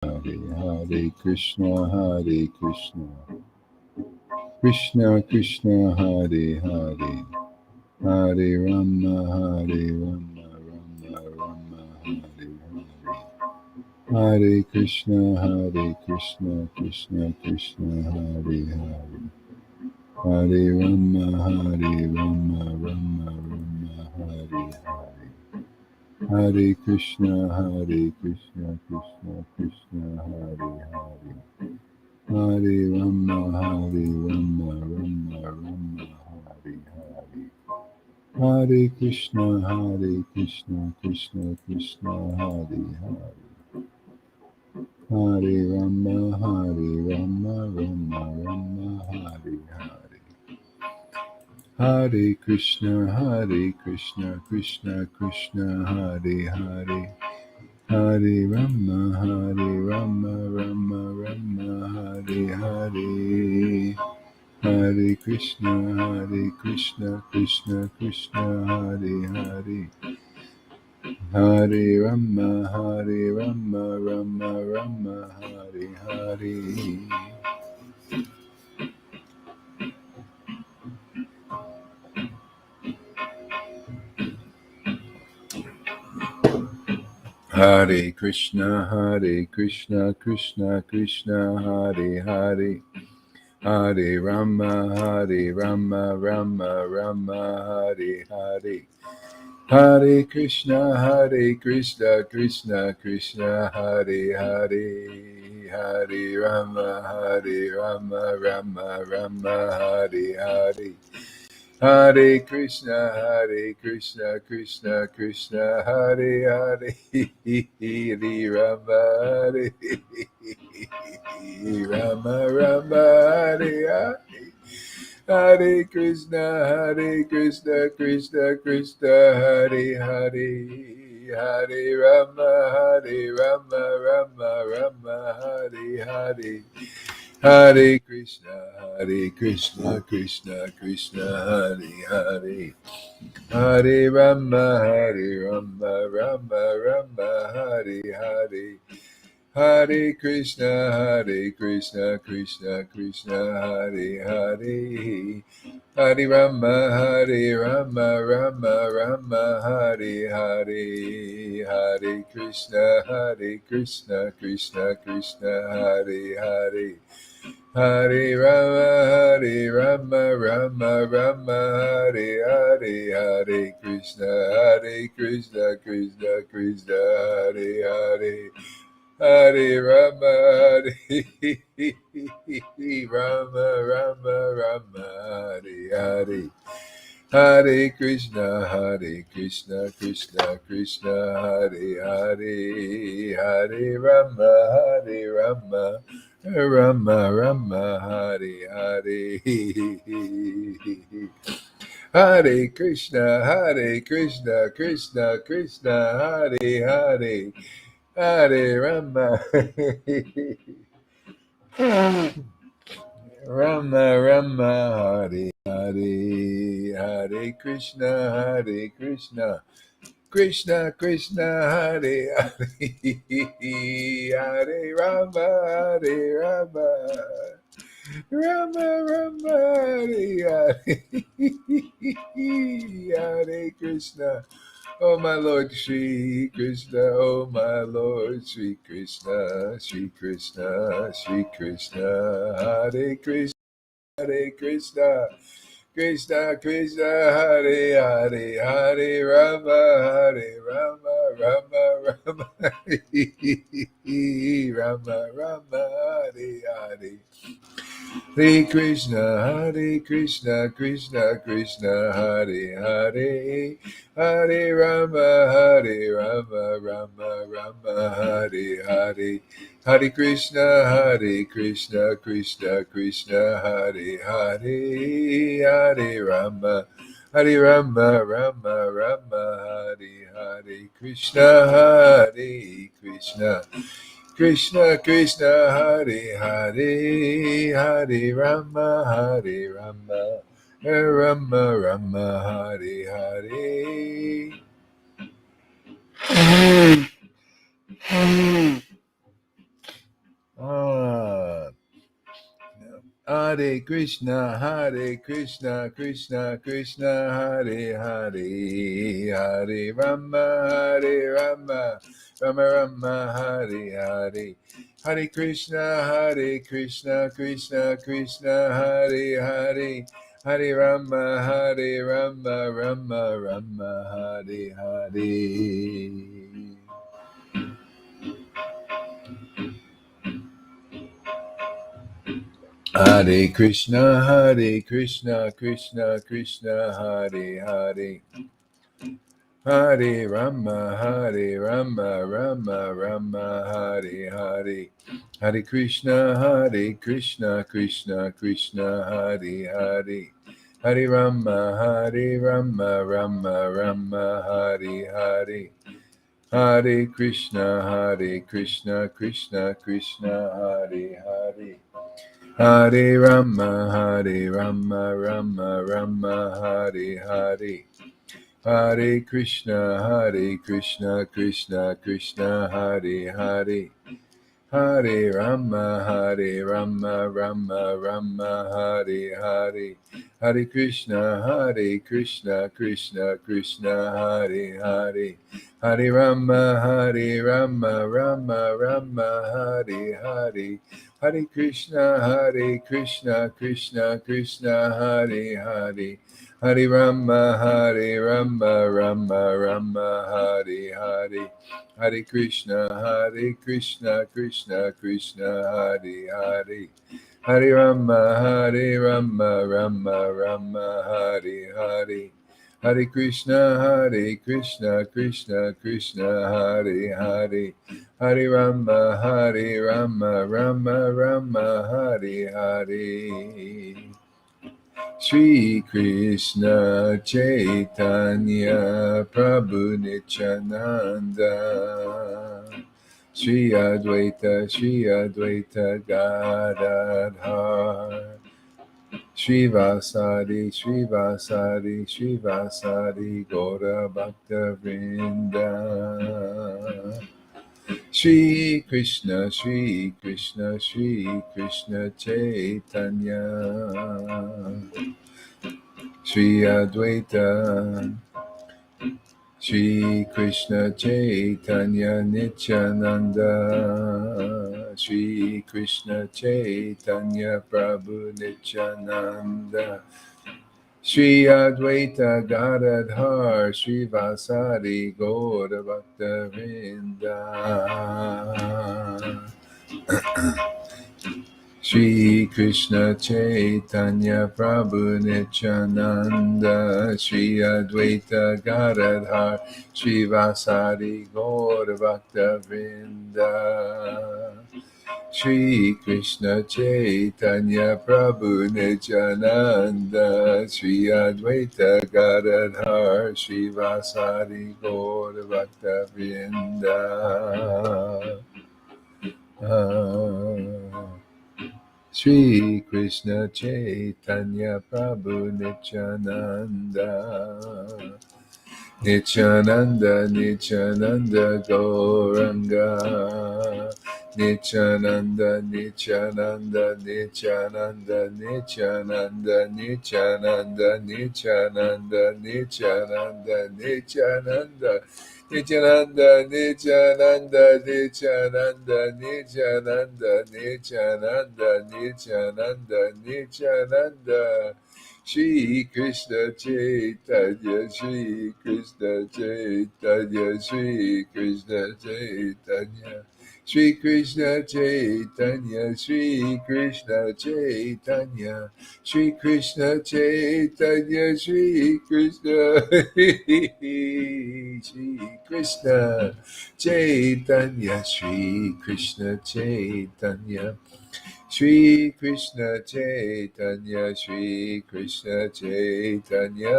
Hare Hare Krishna Hare Krishna Krishna Krishna Hare Hare Hare Rama Hare Rama Rama Rama Hare Hare Hare Krishna Krishna Krishna Hare Hare Hare Rama Rama Rama Hare Hare Hare Krishna Krishna Krishna Hare Hare Hare Rama Rama Rama Hare Hare Hare Krishna Krishna Krishna Hare Hare Hare Rama Rama Rama Hare Hare Hare Krishna Krishna Krishna Hare Hare Hare Rama Rama Rama Hare Hare Hare Krishna Krishna Krishna Hare Hare Hare Rama Rama Rama Hare Hare Hare Krishna Krishna Krishna Hare Hare Hare Rama Rama Rama Hare Hare Hare Krishna Krishna Krishna Hare Hare Hare Rama Rama Rama Hare Hare Hare Krishna Krishna Krishna Hare Hare Hare Rama Rama Rama Hare Hare Hare Krishna Krishna Krishna Hare Hare Hare Rama Rama Rama Hare Hare Hare Krishna Krishna Krishna Hare Hare Hare Rama Rama Rama Hare Hare Hare Krishna Krishna Krishna Hare Hare Hare Rama Rama Rama Hare Hare Hare Krishna Krishna Krishna Hare Hare Hare Rama Rama Rama Hare Hare Hare Krishna Krishna Krishna Hare Hare Hare Rama Rama Rama Hare Hare Hare Krishna Krishna Krishna Hare Hare Hare Rama Rama Rama Hare Hare Hare Krishna Krishna Krishna Hare Hare Hare Rama Rama Rama Hare Hare Hare Krishna Krishna Krishna Hare Hare Hare Rama Rama Rama Hare Hare Hare Krishna Oh my Lord Shri Krishna, oh my Lord Shri Krishna, Shri Krishna, Shri Krishna, Hare Krishna, Hare Krishna, Krishna Krishna, Hare Hare, Hare Rama, Hare Rama, Rama Rama, Rama Rama, Hare Hare. Hare Krishna Krishna Krishna, Hare Hare, Hare Rama, Rama Rama, Hare Hare, Hare Krishna Krishna Krishna, Hare Hare, Hare Rama, Rama Rama, Hare Hare, Krishna Krishna. Krishna Krishna Hare Hare Hare Rama Rama Rama Hare Hare Hare Krishna, Krishna Krishna, Hare Hare, Hare Rama, Rama Rama, Hare Hare. Hare Krishna, Krishna Krishna, Hare Hare. Hare Rama, Rama Rama, Hare Hare. Hare Krishna, Krishna Krishna, Hare Hare. Hare Rama, Rama Rama, Hare Hare. Hare Krishna, Krishna Krishna, Hare Hare. Hare Rama, Rama Rama, Hare Hare. Hare Krishna, Krishna Krishna, Hare Hare. Hare Rama, Rama Rama, Hare Hare. Hare Krishna, Krishna Krishna, Hare Hare. Hare Rama, Rama Rama, Hare Hare. Hare Krishna, Krishna Krishna, Hare Hare. Hare Rama, Rama Rama, Hare Hare. Hare Krishna, Krishna Krishna, Hare Hare. Hare Rama, Rama Rama, Hare Hare. Hare Krishna, Krishna Krishna, Hare Hare. Hare Rama, Rama Rama, Hare Hare. Hare Krishna, Krishna Krishna, Hare Hare. Hare Rama, Rama Rama, Hare Hare. Shri Krishna Chaitanya Prabhu Nityananda Shri Advaita Gadadhar Shri Vasari Gaura Bhakta Vrinda Shri Krishna Chaitanya Shri Advaita Shri Krishna Chaitanya Nityananda Shri Krishna Chaitanya Prabhu Nityananda Shri Advaita Gadadhar Shri Vasari Gaura Bhakta Vrinda Shri Krishna Chaitanya Prabhu Nityananda Shri Advaita Gadadhar Shri Vasari Gaura Bhakta Vrinda Shri Krishna Chaitanya Prabhu Nityananda Shri Advaita Gadadhar Shri Vasari Gaura Bhakta Vrinda Shri Krishna Chaitanya Prabhu Nityananda Nityananda Gauranga Nityananda Nityananda Nityananda, Shri Krishna Chaitanya, Shri Krishna Chaitanya, Shri Krishna Chaitanya. Shri Krishna Chaitanya, Shri Krishna Chaitanya, Shri Krishna Chaitanya, Shri Krishna, Shri Krishna Chaitanya, Shri Krishna Chaitanya. Shri Krishna Chaitanya, Shri Krishna Chaitanya.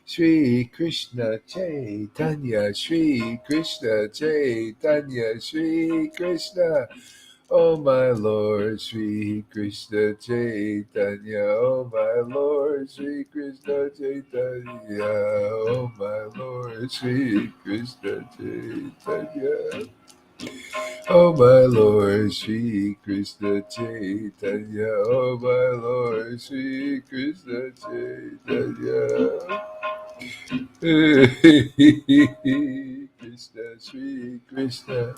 Shri Krishna Chaitanya, Shri Krishna Chaitanya, Shri Krishna. Oh my Lord, Shri Krishna Chaitanya, oh my Lord, Shri Krishna Chaitanya, oh my Lord, Shri Krishna Chaitanya. Oh my Lord, Shri Krishna Chaitanya. Oh my Lord, Shri Krishna Chaitanya. Krishna, Shri Krishna,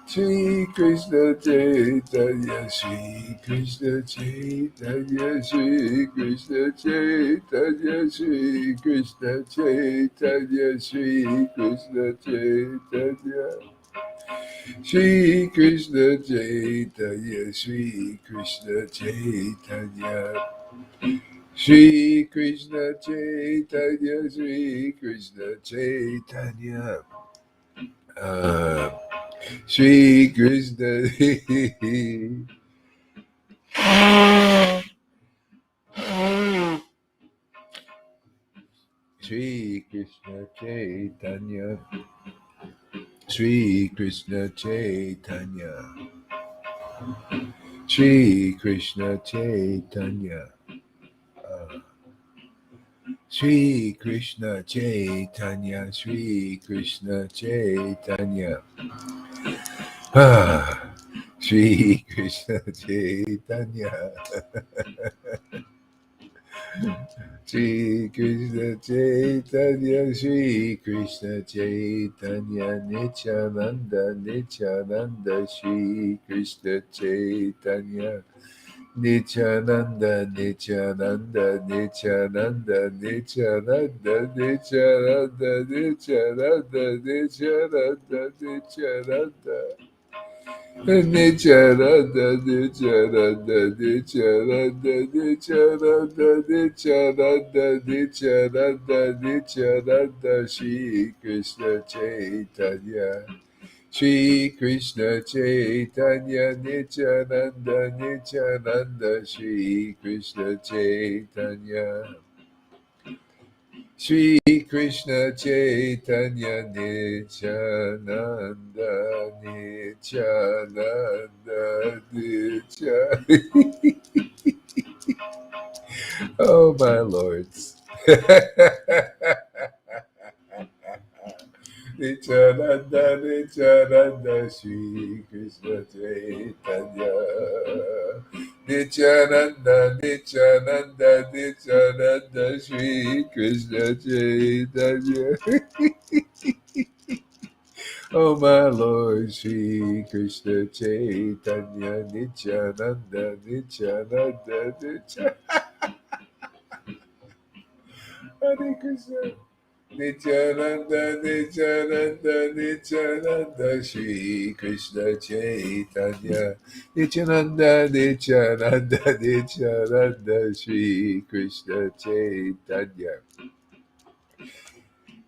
Shri Krishna Chaitanya, Shri Krishna Chaitanya, Shri Krishna Chaitanya, Shri Krishna Chaitanya, Shri Krishna Chaitanya. Shri Krishna Chaitanya, Shri Krishna Chaitanya, Shri Krishna Chaitanya, Shri Krishna Chaitanya, Shri Krishna, Shri Krishna Chaitanya, Shri Krishna Chaitanya, Shri Krishna Chaitanya. Shri Krishna Chaitanya, Shri Krishna Chaitanya. Shri Krishna Chaitanya. Shri Krishna Chaitanya, Shri Krishna Chaitanya, Nityananda, Nityananda, Shri Krishna Chaitanya. Nityananda, Nityananda, Nityananda, Nityananda, Nityananda, Nityananda, Nityananda, Nityananda. Nityananda, Nityananda, Nityananda, Nityananda, Nityananda, Nityananda, Nityananda, Shri Krishna Chaitanya. Shri Krishna Chaitanya, Nityananda, Nityananda, Shri Krishna Chaitanya. Shri Krishna Chaitanya, Nityananda, Nityananda, Nityananda. Oh, my lords. Nityananda, Nityananda, Shri Krishna Chaitanya. Nityananda, Nityananda, Nityananda, Shri Krishna Chaitanya. Oh my Lord, Shri Krishna Chaitanya, Nityananda, Nityananda, Nityananda. Hare Krishna. Nityananda, Nityananda, Nityananda, Shri Krishna Chaitanya. Nityananda, Nityananda, Nityananda, Shri Krishna Chaitanya.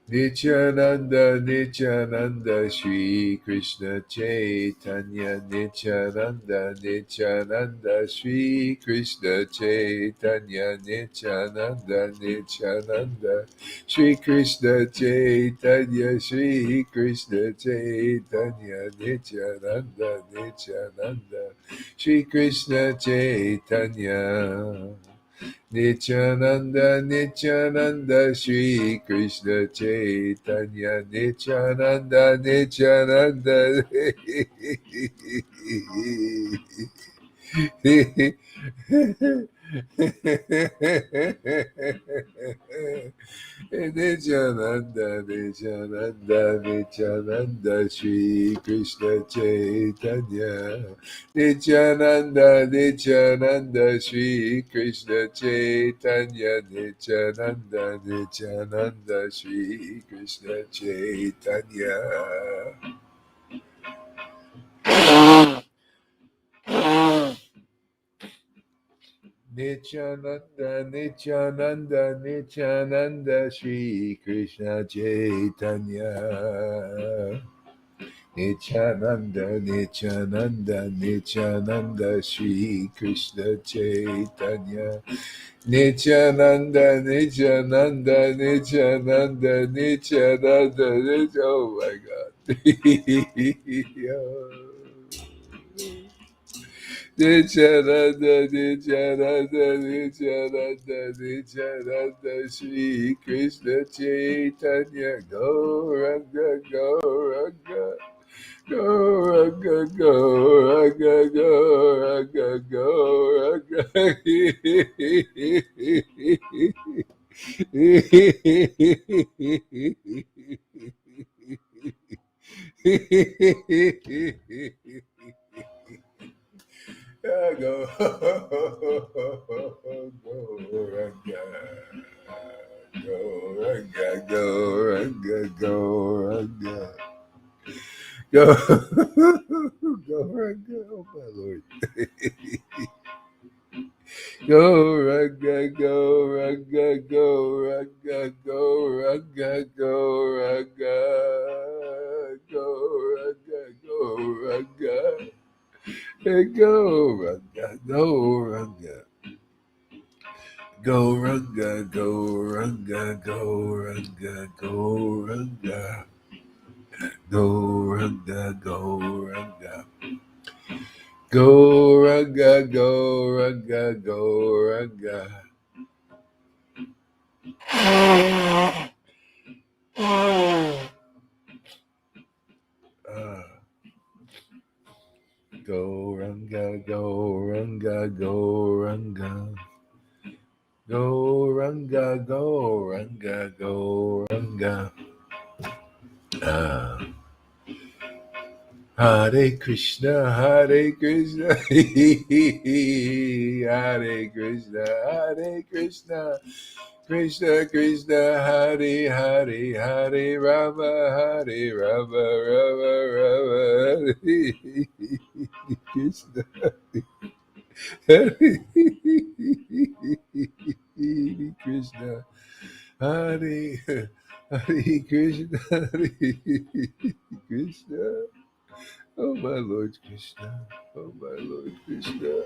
Nityananda, Nityananda, Shri Krishna Chaitanya. Nityananda, Nityananda, Shri Krishna Chaitanya. Nityananda, Nityananda, Shri Krishna Chaitanya. Shri Krishna Chaitanya. Nityananda, Nityananda, Shri Krishna Chaitanya. Nityananda, Nityananda, Shri Krishna Chaitanya, Nityananda, Nityananda. Nityananda, Nityananda, Nityananda, Shri Krishna Chaitanya. Nityananda, Nityananda, Shri Krishna Chaitanya. Nityananda, Nityananda, Shri Krishna Chaitanya. Nityananda, Nityananda, Nityananda, Shri Krishna Chaitanya. Nityananda, Nityananda, Nityananda, Shri Krishna Chaitanya. Nityananda, Nityananda, Nityananda, Nityananda, oh my God. Nityananda, Nityananda, Nityananda, Nityananda, Shri Krishna Chaitanya, Gauranga, Gauranga. Ranga, go, Ranga, go, Ranga, go, Ranga. Go, go, Ranga. Go, Ranga, go, Ranga, go, Ranga. Go, go, Ranga, oh my Lord. Go, Ranga, go, Ranga, go, Ranga, go, Ranga, go, Ranga. Go, Ranga, go, Ranga. Hey, go, Ranga, go, Ranga. Go, Ranga, go, Ranga, go, Ranga, go, Ranga. Go, Ranga, go, Ranga. Go, Ranga, go, Ranga, go, Ranga. Go, Ranga, go, Ranga, go, Ranga. Go, Ranga, go, Ranga, go, Ranga. Hare Krishna, Hare Krishna, Hare Krishna, Hare Krishna, Krishna Krishna, Hare Hare, Hare Rama, Hare Rama, Rama Rama, Hare Krishna, Hare Krishna, Hare Hare Krishna, Hare Krishna. Oh my Lord Krishna, oh my Lord Krishna.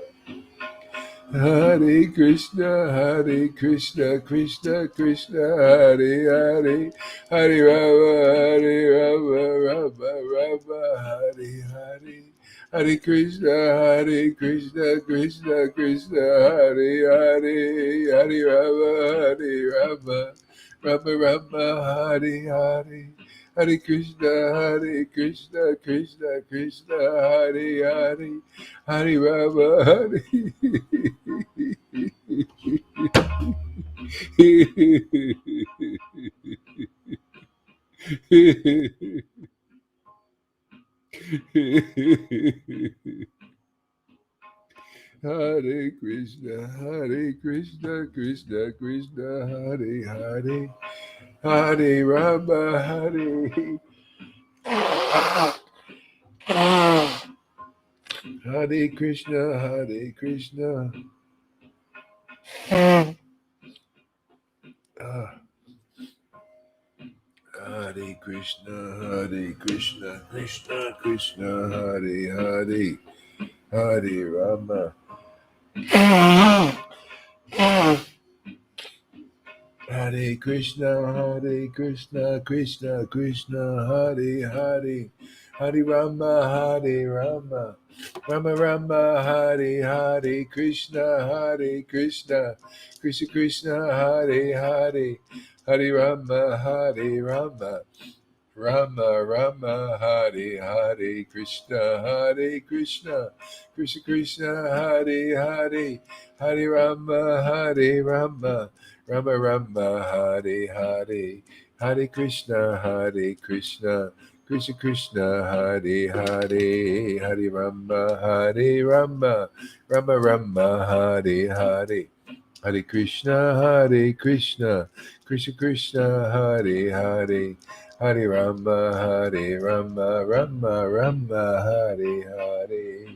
Hare Krishna, Hare Krishna, Krishna Krishna, Hare Hare, Hare Rama, Hare Rama, Rama Rama, Hare Hare. Hare Krishna, Hare Krishna, Krishna Krishna, Hare Hare, Hare Rama, Hare Rama, Rama Rama, Hare Hare. Hare Krishna, Hare Krishna, Krishna Krishna, Hare Hare, Hare Rama, Hare. Hare Krishna, Hare Krishna, Krishna Krishna, Hare Hare, Hare Rama, Hare. Hare Krishna, Hare Krishna. Hare Krishna, Hare Krishna, Krishna Krishna, Hare Hare, Hare Rama. Hare Krishna, Hare Krishna, Krishna Krishna, Hare Hare, Hare Rama, Hare Rama, Rama Rama, Hare Hare, Krishna, Hare Krishna, Krishna Krishna, Hare Hare, Hare Rama, Hare Rama. Rama Rama, Hare Hare, Krishna Hare Krishna, Krishna Krishna, Hare Hare, Hare Rama, Hare Rama, Rama Rama, Hare Hare, Hare Krishna, Hare Krishna, Krishna Krishna, Hare Hare, Hare Rama, Hare Rama, Rama Rama, Hare Hare. Hare Krishna, Hare Krishna, Krishna Krishna, Hare Hare, Hare Rama, Hare Rama, Rama Rama, Hare Hare.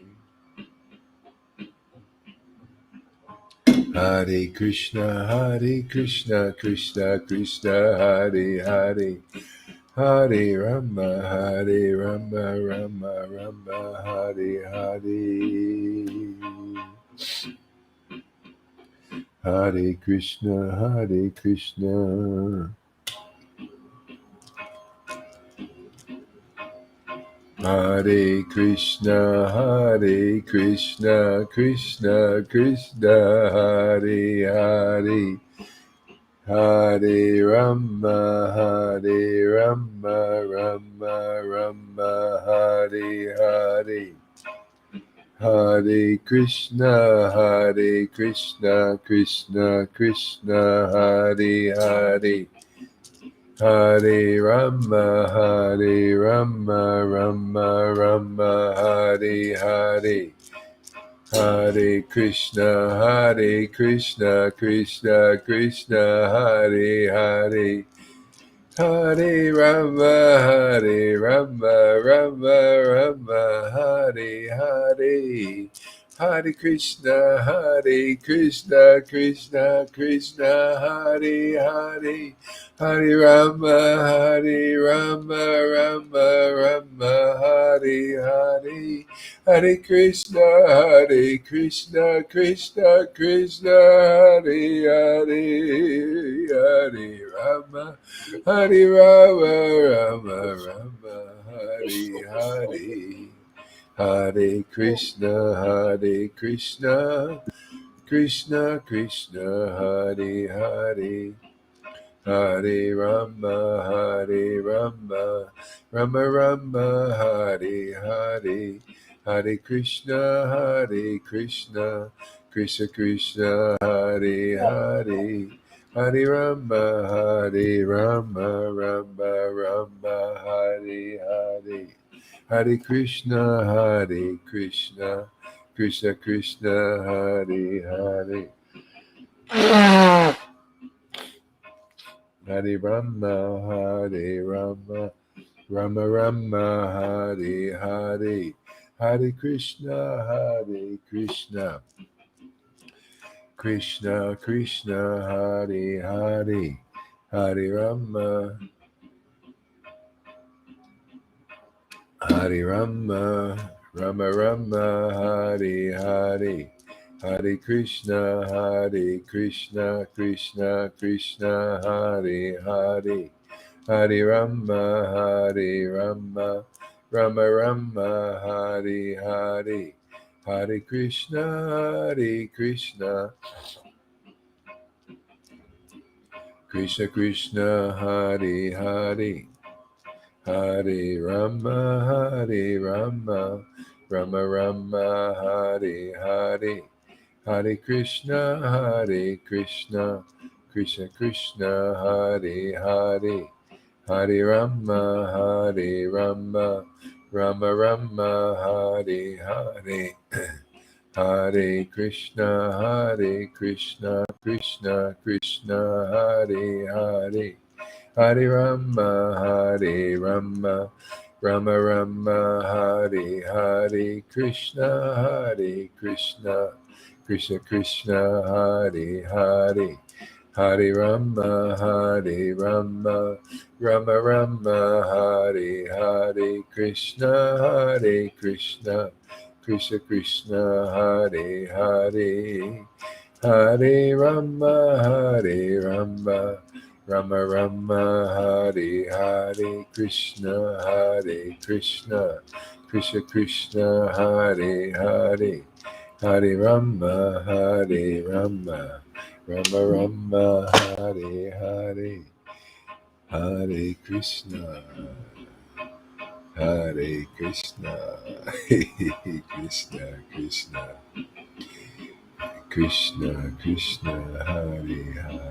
Hare Krishna, Hare Krishna, Krishna Krishna, Hare Hare, Hare Rama, Hare Rama, Rama Rama, Hare Hare. Hare Krishna, Hare Krishna. Hare Krishna, Hare Krishna, Krishna Krishna, Hare Hare, Hare Rama, Hare Rama, Rama Rama Rama Hare Hare Hare Krishna Krishna Krishna Hare Hare Hare Rama Rama Hare Hare Hare Krishna Krishna Krishna Hare Hare Hare Rama Hare Hare Hare Krishna Krishna Hare Hare Hare Rama Hare Hare Hare Krishna Krishna Hare Hare Hare Rama Hare Rama Hare Hare Hare Krishna Krishna Krishna Hare Hare Hare Rama Rama Hare Hare Hare Krishna Krishna Krishna Hare Hare Hare Rama Hare Hare Hare Krishna Krishna Hare Hare Hare Rama Hare Hare Hare Krishna Krishna Hare Hare Hare Rama Hare Hare Hare Krishna Krishna Hare Hare Hare Rama Hare Hare Hare Krishna Krishna Hare Hare Hare Rama Hare Hare Hare Krishna Krishna Hare Hare Hare Rama Hare Hare Hare Krishna Krishna Hare Hare Hare Rama Hare Hare Krishna Hare Hare Hare Rama Hare Hare Krishna Hare Hare Hare Rama Hare Hare Krishna Hare Hare Hare Rama Hare Hare Hare Krishna Krishna Krishna Hare Hare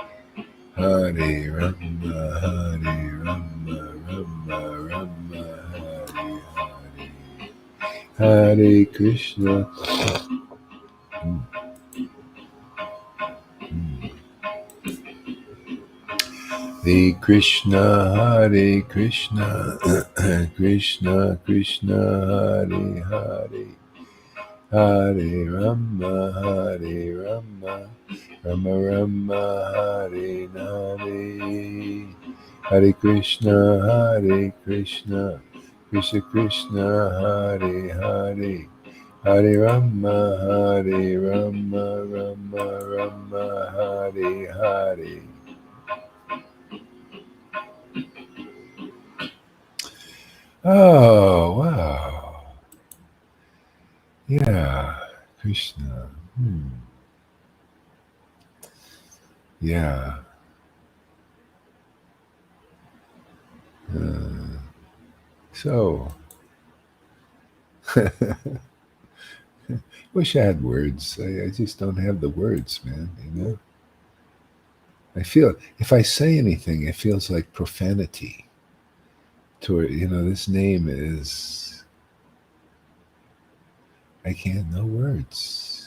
Hare Rama Hare Hare Hare Krishna Hare Krishna Krishna Hare Hare Hare Rama Hare Hare Hare Krishna Krishna Hare Hare Hare Rama Hare Hare Oh, wow. Yeah, Krishna. Yeah. So, wish I had words. I just don't have the words, man. You know, I feel if I say anything, it feels like profanity. Toward this name is I can't no words.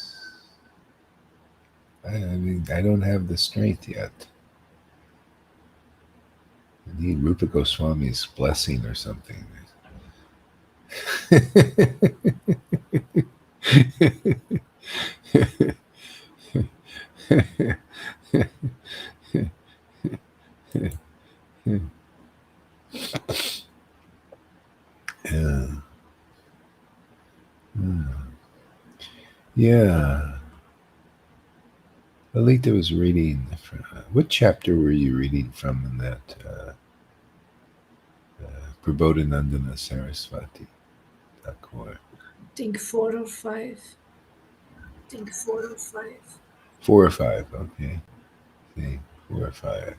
I mean, I don't have the strength yet. I need Rupa Goswami's blessing or something. Yeah. Yeah. Alita was reading. What chapter were you reading from in that Prabodhanandana Saraswati Thakur? I think 4 or 5. 4 or 5. Okay. See, 4 or 5.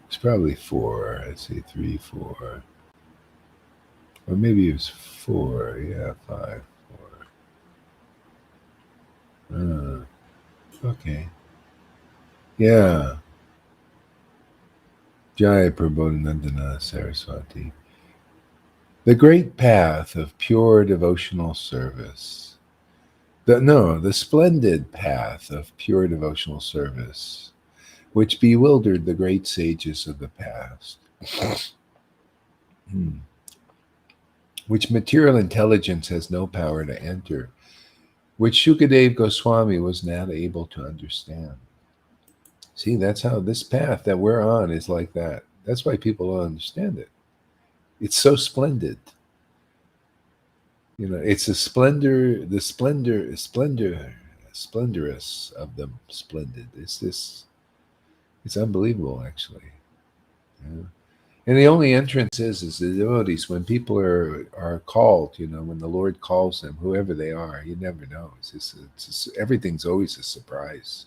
It's probably 4. I'd say 3, 4. Or maybe it was 4. Yeah, 5, 4. Okay. Yeah. Jaya Prabodhanandana Saraswati. The great path of pure devotional service. The splendid path of pure devotional service, which bewildered the great sages of the past, which material intelligence has no power to enter, which Shukadev Goswami was not able to understand. See, that's how this path that we're on is like that. That's why people don't understand it. It's so splendid. It's a splendor, splendorous of the splendid. It's unbelievable, actually. Yeah. And the only entrance is the devotees. When people are called, when the Lord calls them, whoever they are, you never know. Everything's always a surprise,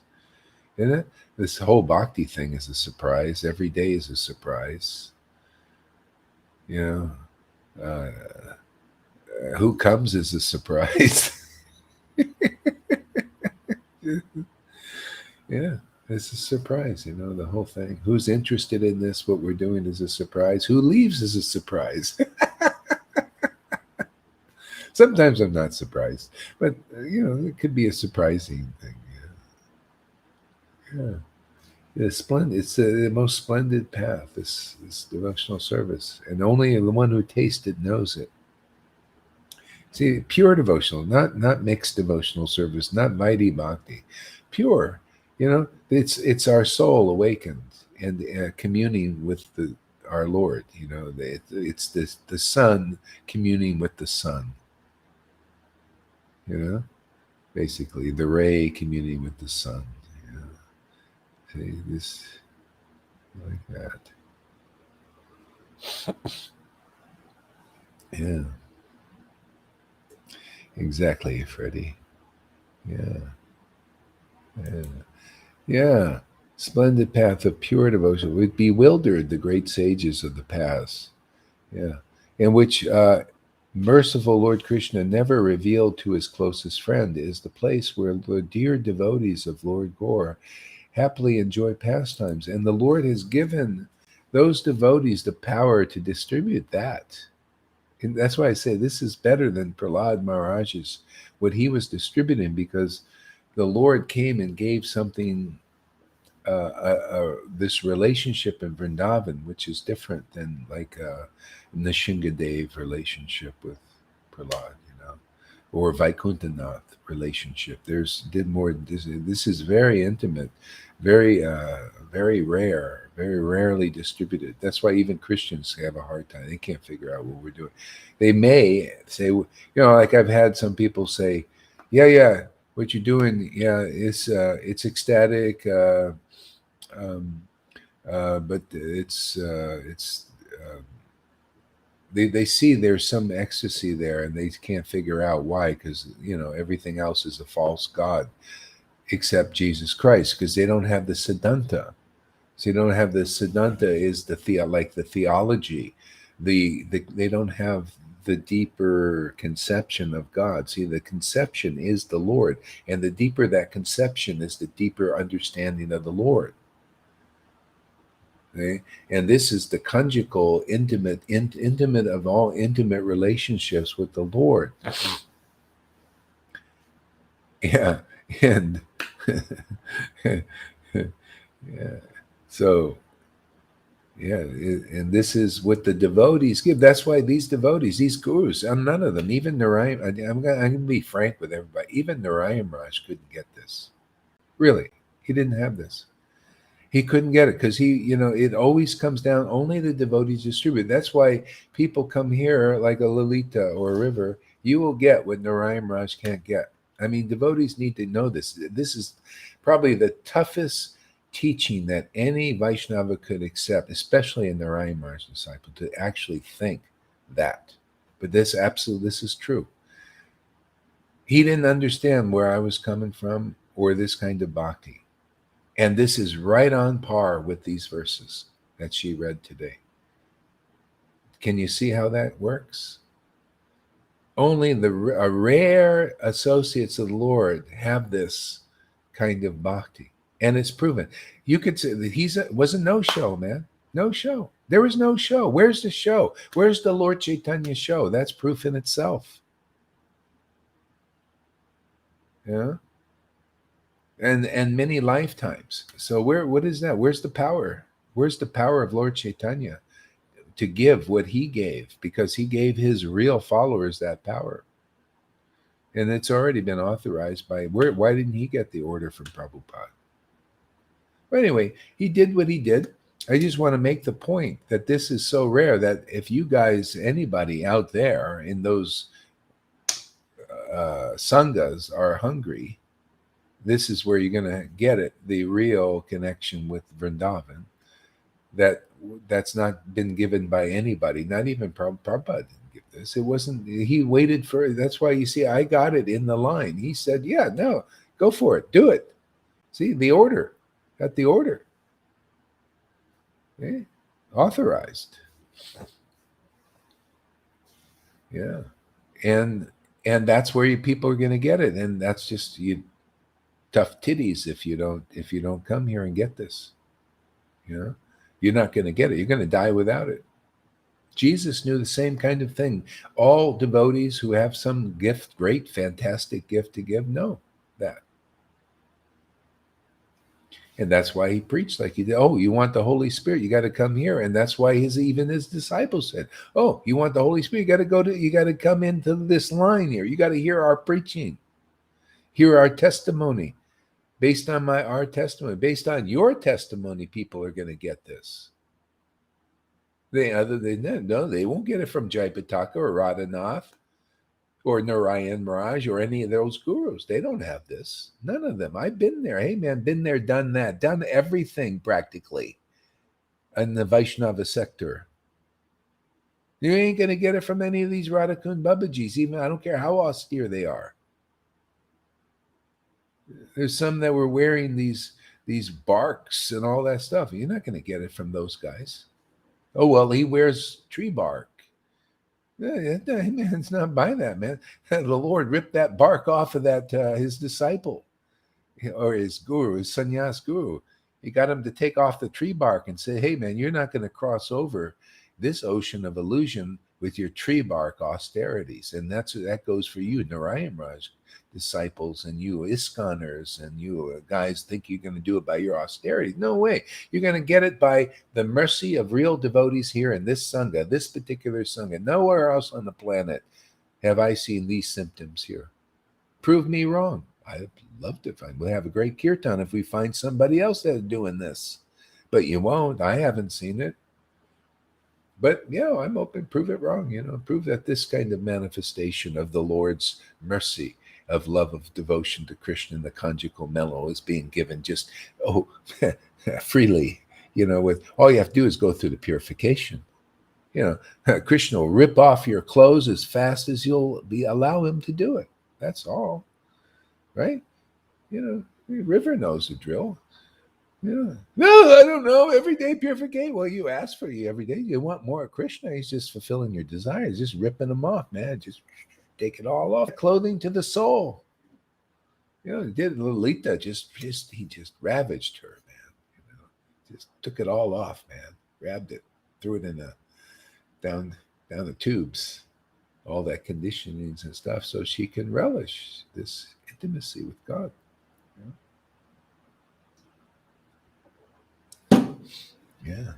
isn't it? This whole bhakti thing is a surprise. Every day is a surprise. You know, who comes is a surprise. Yeah, it's a surprise. The whole thing. Who's interested in this? What we're doing is a surprise. Who leaves is a surprise. Sometimes I'm not surprised, but it could be a surprising thing. Yeah. It's splendid. It's the most splendid path. This devotional service, and only the one who tasted knows it. See, pure devotional, not mixed devotional service, not mighty bhakti, pure. It's our soul awakened and communing with our Lord. It's the Son communing with the Son. Basically the ray communing with the Sun. See this like that. Yeah. Exactly, Freddie. Yeah. Yeah. Yeah. Splendid path of pure devotion. It bewildered the great sages of the past. Yeah. In which merciful Lord Krishna never revealed to his closest friend is the place where the dear devotees of Lord Gaur happily enjoy pastimes. And the Lord has given those devotees the power to distribute that. And that's why I say this is better than Prahlad Maharaj's, what he was distributing, because the Lord came and gave something, this relationship in Vrindavan, which is different than like Nishingadev relationship with Prahlad, or Vaikuntanath relationship. Did more. This is very intimate, very rare, very rarely distributed. That's why even Christians have a hard time. They can't figure out what we're doing. They may say, like I've had some people say, yeah, what you're doing, yeah, it's ecstatic, um, but they see there's some ecstasy there, and they can't figure out why, because everything else is a false god except Jesus Christ, because they don't have the Siddhanta. So you don't have the Siddhanta is like the theology. They don't have the deeper conception of God. See, the conception is the Lord, and the deeper that conception is, the deeper understanding of the Lord. Okay? And this is the conjugal, intimate of all intimate relationships with the Lord. Yeah, and yeah, so yeah, and this is what the devotees give. That's why these devotees, these gurus, none of them, even Narayan, I'm gonna be frank with everybody, even Narayan Raj couldn't get this. Really, he didn't have this. He couldn't get it because it always comes down, only the devotees distribute. That's why people come here like a Lalita or a River. You will get what Narayan Raj can't get. I mean, devotees need to know this. This is probably the toughest teaching that any Vaishnava could accept, especially a Narayan Raj disciple, to actually think that. But this is true. He didn't understand where I was coming from or this kind of bhakti. And this is right on par with these verses that she read today. Can you see how that works? Only the rare associates of the Lord have this kind of bhakti. And it's proven. You could say that was a no-show, man. No show. There was no show. Where's the show? Where's the Lord Chaitanya show? That's proof in itself. Yeah. And many lifetimes. So what is that? Where's the power? Where's the power of Lord Chaitanya to give what he gave? Because he gave his real followers that power. And it's already been authorized by why didn't he get the order from Prabhupada? But anyway, he did what he did. I just want to make the point that this is so rare that if you guys, anybody out there in those sanghas are hungry, this is where you're going to get it, the real connection with Vrindavan. That's not been given by anybody, not even Prabhupada didn't give this. It wasn't, he waited for, that's why you see, I got it in the line. He said, yeah, no, go for it, do it. See, the order, got the order. Okay? Authorized. Yeah. And that's where people are going to get it. And that's just tough titties if you don't come here and get this. You're not going to get it. You're going to die without it. Jesus knew the same kind of thing. All devotees who have some gift, great, fantastic gift to give, know that. And that's why he preached like he did. Oh, you want the Holy Spirit, you got to come here. And that's why even his disciples said, oh, you want the Holy Spirit, you got to come into this line here. You got to hear our preaching, hear our testimony. Based on our testimony, based on your testimony, people are going to get this. They won't get it from Jayapataka or Radhanath or Narayan Maharaj or any of those gurus. They don't have this. None of them. I've been there. Hey, man, been there, done that, done everything practically in the Vaishnava sector. You ain't going to get it from any of these Radhakund Babajis, even I don't care how austere they are. There's some that were wearing these barks and all that stuff. You're not going to get it from those guys. Oh, well, he wears tree bark. Man, it's not by that, man. The Lord ripped that bark off of that his disciple or his guru, his sannyas guru. He got him to take off the tree bark and say, hey, man, you're not going to cross over this ocean of illusion with your tree bark austerities. And that goes for you, Narayan Raj disciples, and you ISKCONers, and you guys think you're going to do it by your austerity. No way. You're going to get it by the mercy of real devotees here in this sangha, this particular sangha. Nowhere else on the planet have I seen these symptoms here. Prove me wrong. I'd love to we'll have a great kirtan if we find somebody else that's doing this. But you won't. I haven't seen it. But, I'm open. Prove it wrong. Prove that this kind of manifestation of the Lord's mercy, of love, of devotion to Krishna in the conjugal mellow is being given just, freely, with all you have to do is go through the purification. Krishna will rip off your clothes as fast as you'll allow him to do it. That's all. Right? River knows the drill. Yeah. No, I don't know. Everyday purification. Well, you ask for you every day. You want more of Krishna. He's just fulfilling your desires, just ripping them off, man. Just take it all off. Clothing to the soul. You know, did Lolita he just ravaged her, man. You know, just took it all off, man. Grabbed it, threw it in a down down the tubes, all that conditionings and stuff, so she can relish this intimacy with God. Yeah.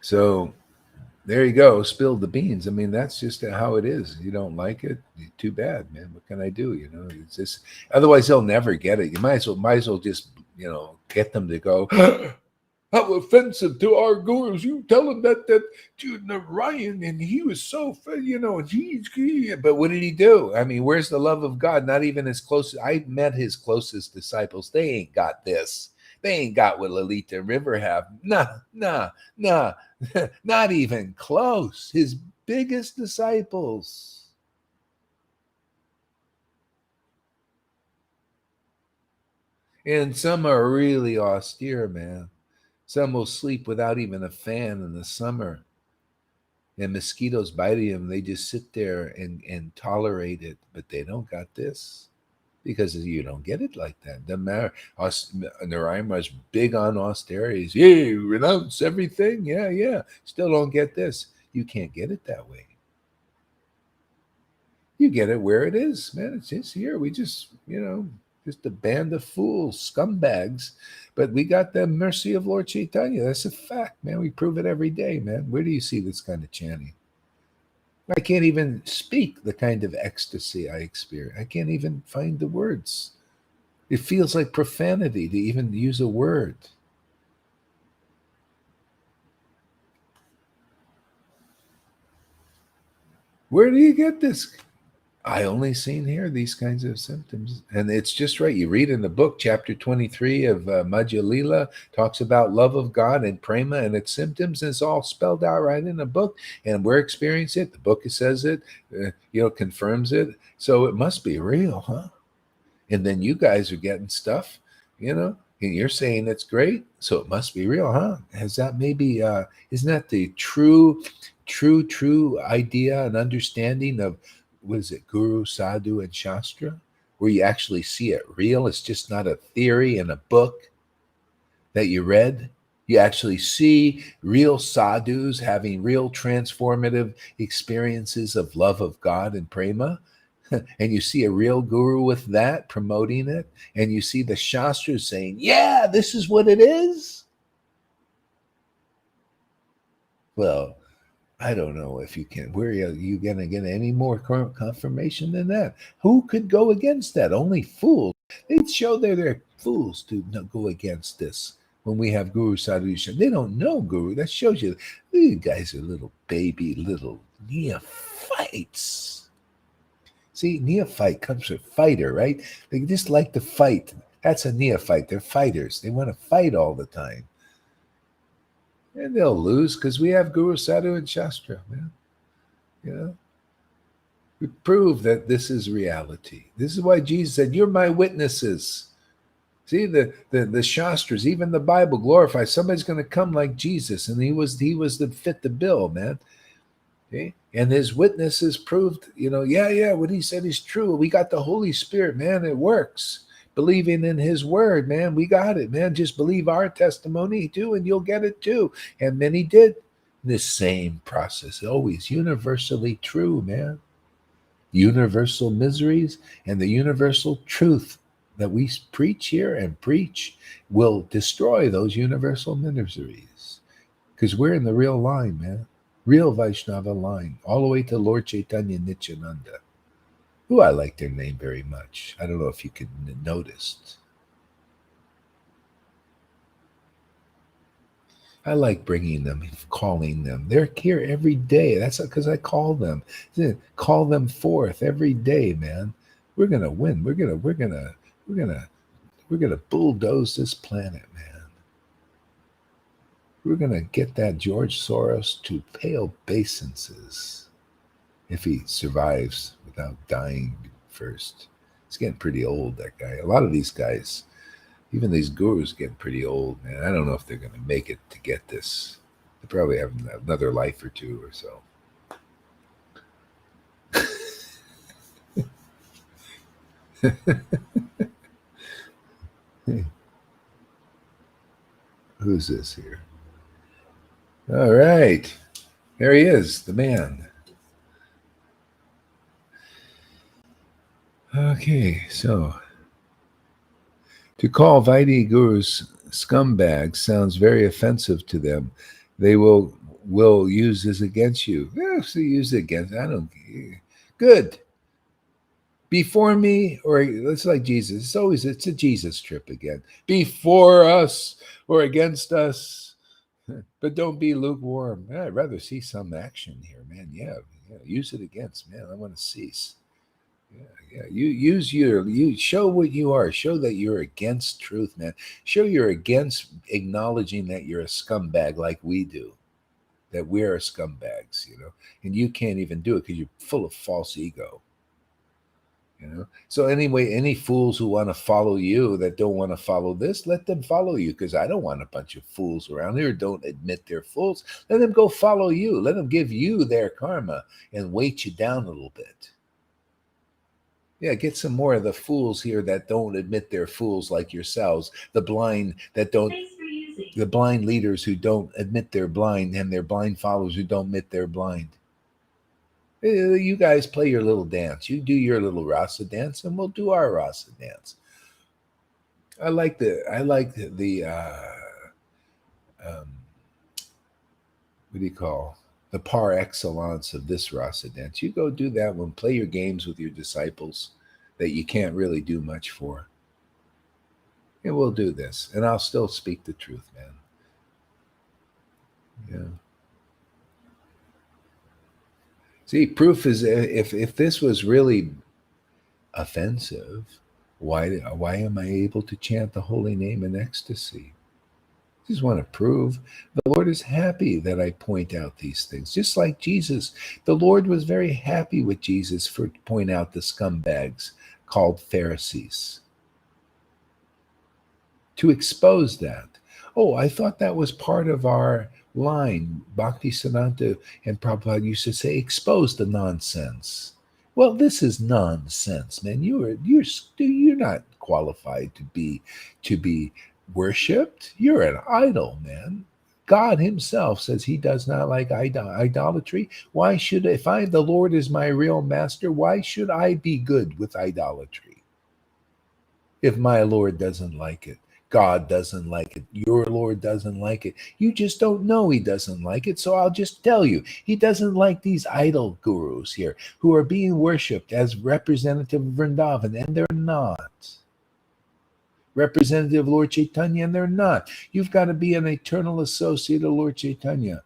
So there you go. Spilled the beans. I mean, that's just how it is. You don't like it, too bad, man. What can I do? You know, it's just otherwise they'll never get it. You might as well just get them to go. How offensive to our gurus! You tell them that dude Narayan, and he was so but what did he do? I mean, where's the love of God? Not even his closest. I met his closest disciples. They ain't got this. They ain't got what Lalita and River have. Nah, not even close. His biggest disciples. And some are really austere, man. Some will sleep without even a fan in the summer. And mosquitoes biting them. They just sit there and tolerate it. But they don't got this. Because you don't get it like that. Doesn't matter. Narayana's big on austerities. Yeah, renounce everything. Yeah. Still don't get this. You can't get it that way. You get it where it is, man. It's just here. We just a band of fools, scumbags. But we got the mercy of Lord Chaitanya. That's a fact, man. We prove it every day, man. Where do you see this kind of chanting? I can't even speak the kind of ecstasy I experience. I can't even find the words. It feels like profanity to even use a word. Where do you get this? I only seen here these kinds of symptoms. And it's just right. You read in the book, chapter 23 of Madhya Lila, talks about love of God and prema and its symptoms. And it's all spelled out right in the book. And we're experiencing it. The book says it, confirms it. So it must be real, huh? And then you guys are getting stuff, and you're saying it's great. So it must be real, huh? Has that maybe, isn't that the true idea and understanding of, what is it, Guru, Sadhu, and Shastra, where you actually see it real? It's just not a theory in a book that you read. You actually see real sadhus having real transformative experiences of love of God and prema. And you see a real guru with that promoting it. And you see the Shastras saying, yeah, this is what it is. Well, I don't know if you can. Where are you going to get any more confirmation than that? Who could go against that? Only fools. They'd show they're fools to go against this. When we have Guru Sadhu, they don't know Guru. That shows you these guys are little neophytes. See, neophyte comes from fighter, right? They just like to fight. That's a neophyte. They're fighters. They want to fight all the time. And they'll lose because we have Guru, Sadhu, and Shastra, man. We prove that this is reality. This is why Jesus said, you're my witnesses. See, the Shastras, even the Bible glorifies somebody's going to come like Jesus, and he was the fit the bill, man. Okay? And his witnesses proved, what he said is true. We got the Holy Spirit, man. It works. Believing in his word, man. We got it, man. Just believe our testimony too, and you'll get it too. And many did. This same process, always universally true, man. Universal miseries and the universal truth that we preach here and preach will destroy those universal miseries. Because we're in the real line, man. Real Vaishnava line, all the way to Lord Chaitanya Nityananda, who I like their name very much. I don't know if you could notice. I like bringing them, calling them. They're here every day. That's because I call them. Call them forth every day, man. We're gonna win. We're gonna bulldoze this planet, man. We're going to get that George Soros to pay obeisances if he survives without dying first. He's getting pretty old, that guy. A lot of these guys, even these gurus, getting pretty old, man. I don't know if they're going to make it to get this. They probably have another life or two or so. Who's this here? All right. There he is, the man. Okay, so to call Vaidhi gurus scumbags sounds very offensive to them. They will use this against you. Yeah, so use it against. I don't. Good. Before me, or it's like Jesus. It's a Jesus trip again. Before us or against us, but don't be lukewarm. I'd rather see some action here, man. Yeah, use it against, man. I want to cease. Yeah. You show what you are. Show that you're against truth, man. Show you're against acknowledging that you're a scumbag like we do. That we're scumbags, and you can't even do it because you're full of false ego. So anyway, any fools who want to follow you that don't want to follow this, let them follow you, because I don't want a bunch of fools around here who don't admit they're fools. Let them go follow you. Let them give you their karma and weight you down a little bit. Yeah, get some more of the fools here that don't admit they're fools like yourselves. The blind leaders who don't admit they're blind, and their blind followers who don't admit they're blind. You guys play your little dance. You do your little rasa dance, and we'll do our rasa dance. I like the what do you call, the par excellence of this rasa dance. You go do that one. Play your games with your disciples that you can't really do much for. And we'll do this, and I'll still speak the truth, man. Yeah. See, proof is, if this was really offensive, why am I able to chant the holy name in ecstasy? I just want to prove the Lord is happy that I point out these things. Just like Jesus, the Lord was very happy with Jesus for point out the scumbags called Pharisees, to expose that. Oh, I thought that was part of our line. Bhakti Siddhanta and Prabhupada used to say, expose the nonsense. Well, this is nonsense, man. You're not qualified to be worshipped. You're an idol, man. God himself says he does not like idolatry. Why should, if the Lord is my real master, why should I be good with idolatry? If my Lord doesn't like it, God doesn't like it, your Lord doesn't like it. You just don't know he doesn't like it. So I'll just tell you, he doesn't like these idol gurus here who are being worshipped as representative of Vrindavan, and they're not. Representative of Lord Chaitanya, and they're not. You've got to be an eternal associate of Lord Chaitanya,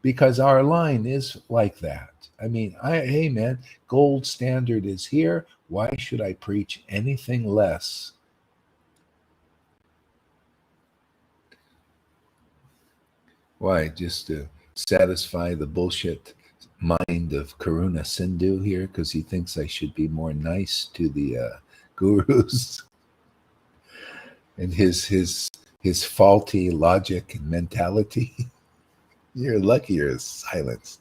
because our line is like that. I mean, hey man, gold standard is here. Why should I preach anything less? Why? Just to satisfy the bullshit mind of Karuna Sindhu here, because he thinks I should be more nice to the gurus and his faulty logic and mentality. You're lucky you're silenced.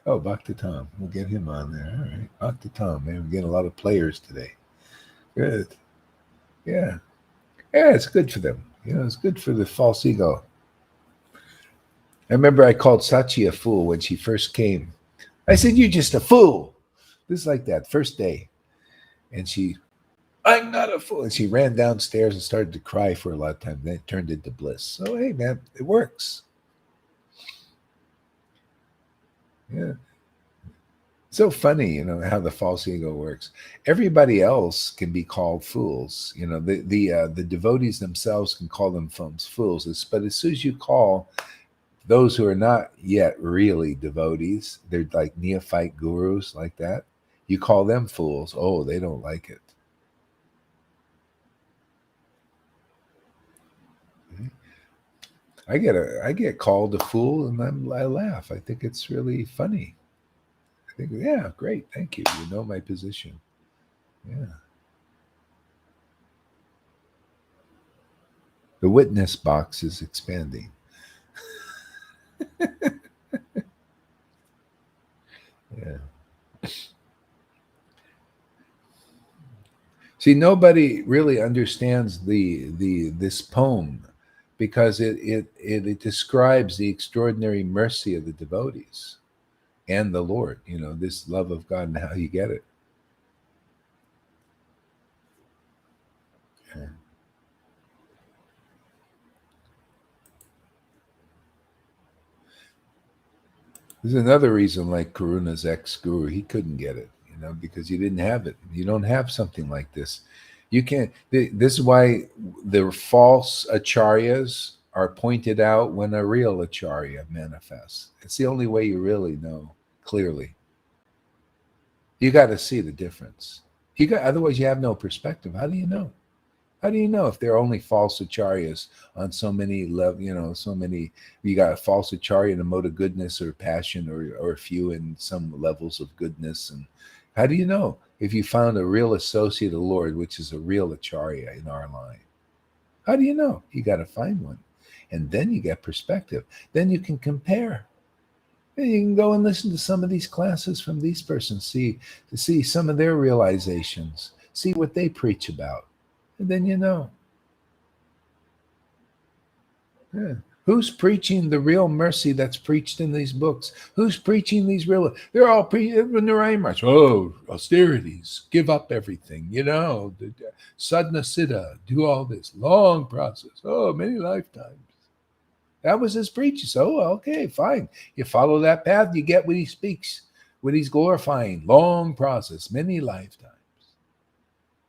Oh, Bhakti Tom. We'll get him on there. All right. Bhakti Tom, man. We're getting a lot of players today. Good. Yeah. Yeah, it's good for them. It's good for the false ego. I remember I called Sachi a fool when she first came. I said, "You're just a fool." This is like that first day. And I'm not a fool. And she ran downstairs and started to cry for a lot of time. Then it turned into bliss. So, hey, man, it works. Yeah. So funny, how the false ego works. Everybody else can be called fools. The devotees themselves can call themselves fools. But as soon as you call those who are not yet really devotees, they're like neophyte gurus like that, you call them fools. Oh, they don't like it. I get called a fool, and I laugh. I think it's really funny. I think, yeah, great, thank you. You know my position. Yeah, the witness box is expanding. Yeah. See, nobody really understands the this poem because it describes the extraordinary mercy of the devotees and the Lord. You know, this love of God and how you get it. Yeah. There's another reason, like Karuna's ex-guru, he couldn't get it, you know, because you didn't have it. You don't have something like this. You can't. This is why the false acharyas are pointed out when a real acharya manifests. It's the only way you really know clearly. You got to see the difference. You got, otherwise you have no perspective. How do you know? How do you know if there are only false acharyas on so many level? You know, so many. You got a false acharya in a mode of goodness or passion, or a few in some levels of goodness. And how do you know if you found a real associate of the Lord, which is a real acharya in our line? How do you know? You got to find one, and then you get perspective. Then you can compare. And you can go and listen to some of these classes from these persons, see some of their realizations, see what they preach about, and then you know. Yeah. Who's preaching the real mercy that's preached in these books? Who's preaching these real? They're all when they're Amish. Oh, austerities, give up everything. You know, sadhana siddha, do all this long process. Oh, many lifetimes. That was his preaching. So, okay, fine. You follow that path, you get what he speaks, what he's glorifying. Long process, many lifetimes.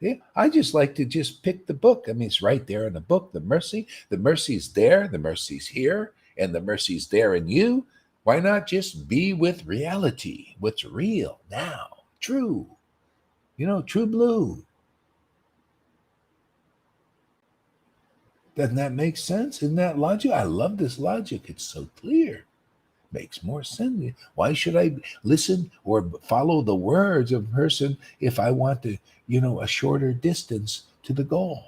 Yeah, I just like to just pick the book. I mean, it's right there in the book. The mercy's there, the mercy's here, and the mercy's there in you. Why not just be with reality, what's real now, true, true blue? Doesn't that make sense? Isn't that logic? I love this logic. It's so clear. Makes more sense. Why should I listen or follow the words of a person if I want to, a shorter distance to the goal?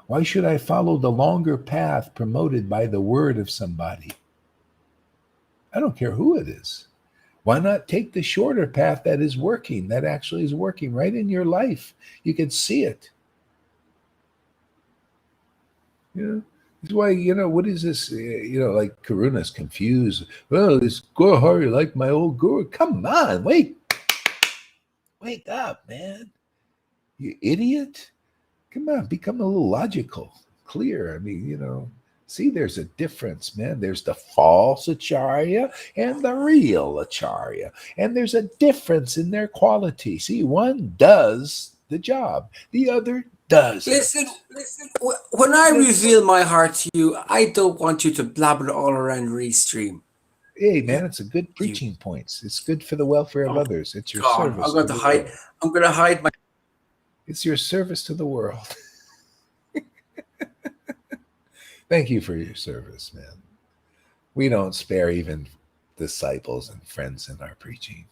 Why should I follow the longer path promoted by the word of somebody? I don't care who it is. Why not take the shorter path that is working, that actually is working right in your life? You can see it. That's why, what is this? Like Karuna's confused. Well, this Guru like my old guru. Come on, wake up, man. You idiot. Come on, become a little logical, clear. I mean, see, there's a difference, man. There's the false acharya and the real acharya. And there's a difference in their quality. See, one does the job, the other does. Listen. When I reveal my heart to you, I don't want you to blabber all around Restream. Hey, man, it's a good preaching points. It's good for the welfare of others. It's your God, service. I'm going to hide my. It's your service to the world. Thank you for your service, man. We don't spare even disciples and friends in our preaching.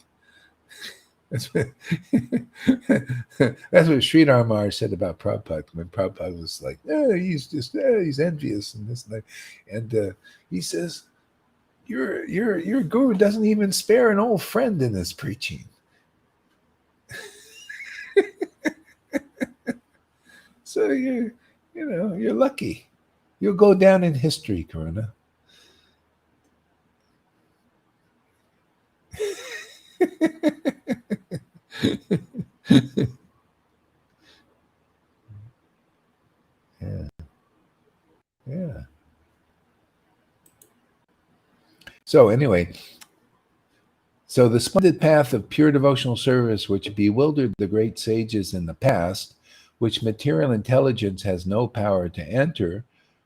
That's what Sridhar Maharaj said about Prabhupada when Prabhupada was like, he's envious and this and that. And he says, your guru doesn't even spare an old friend in his preaching. So you're lucky. You'll go down in history, Karuna. Yeah. So anyway, the splendid path of pure devotional service, which bewildered the great sages in the past, which material intelligence has no power to enter,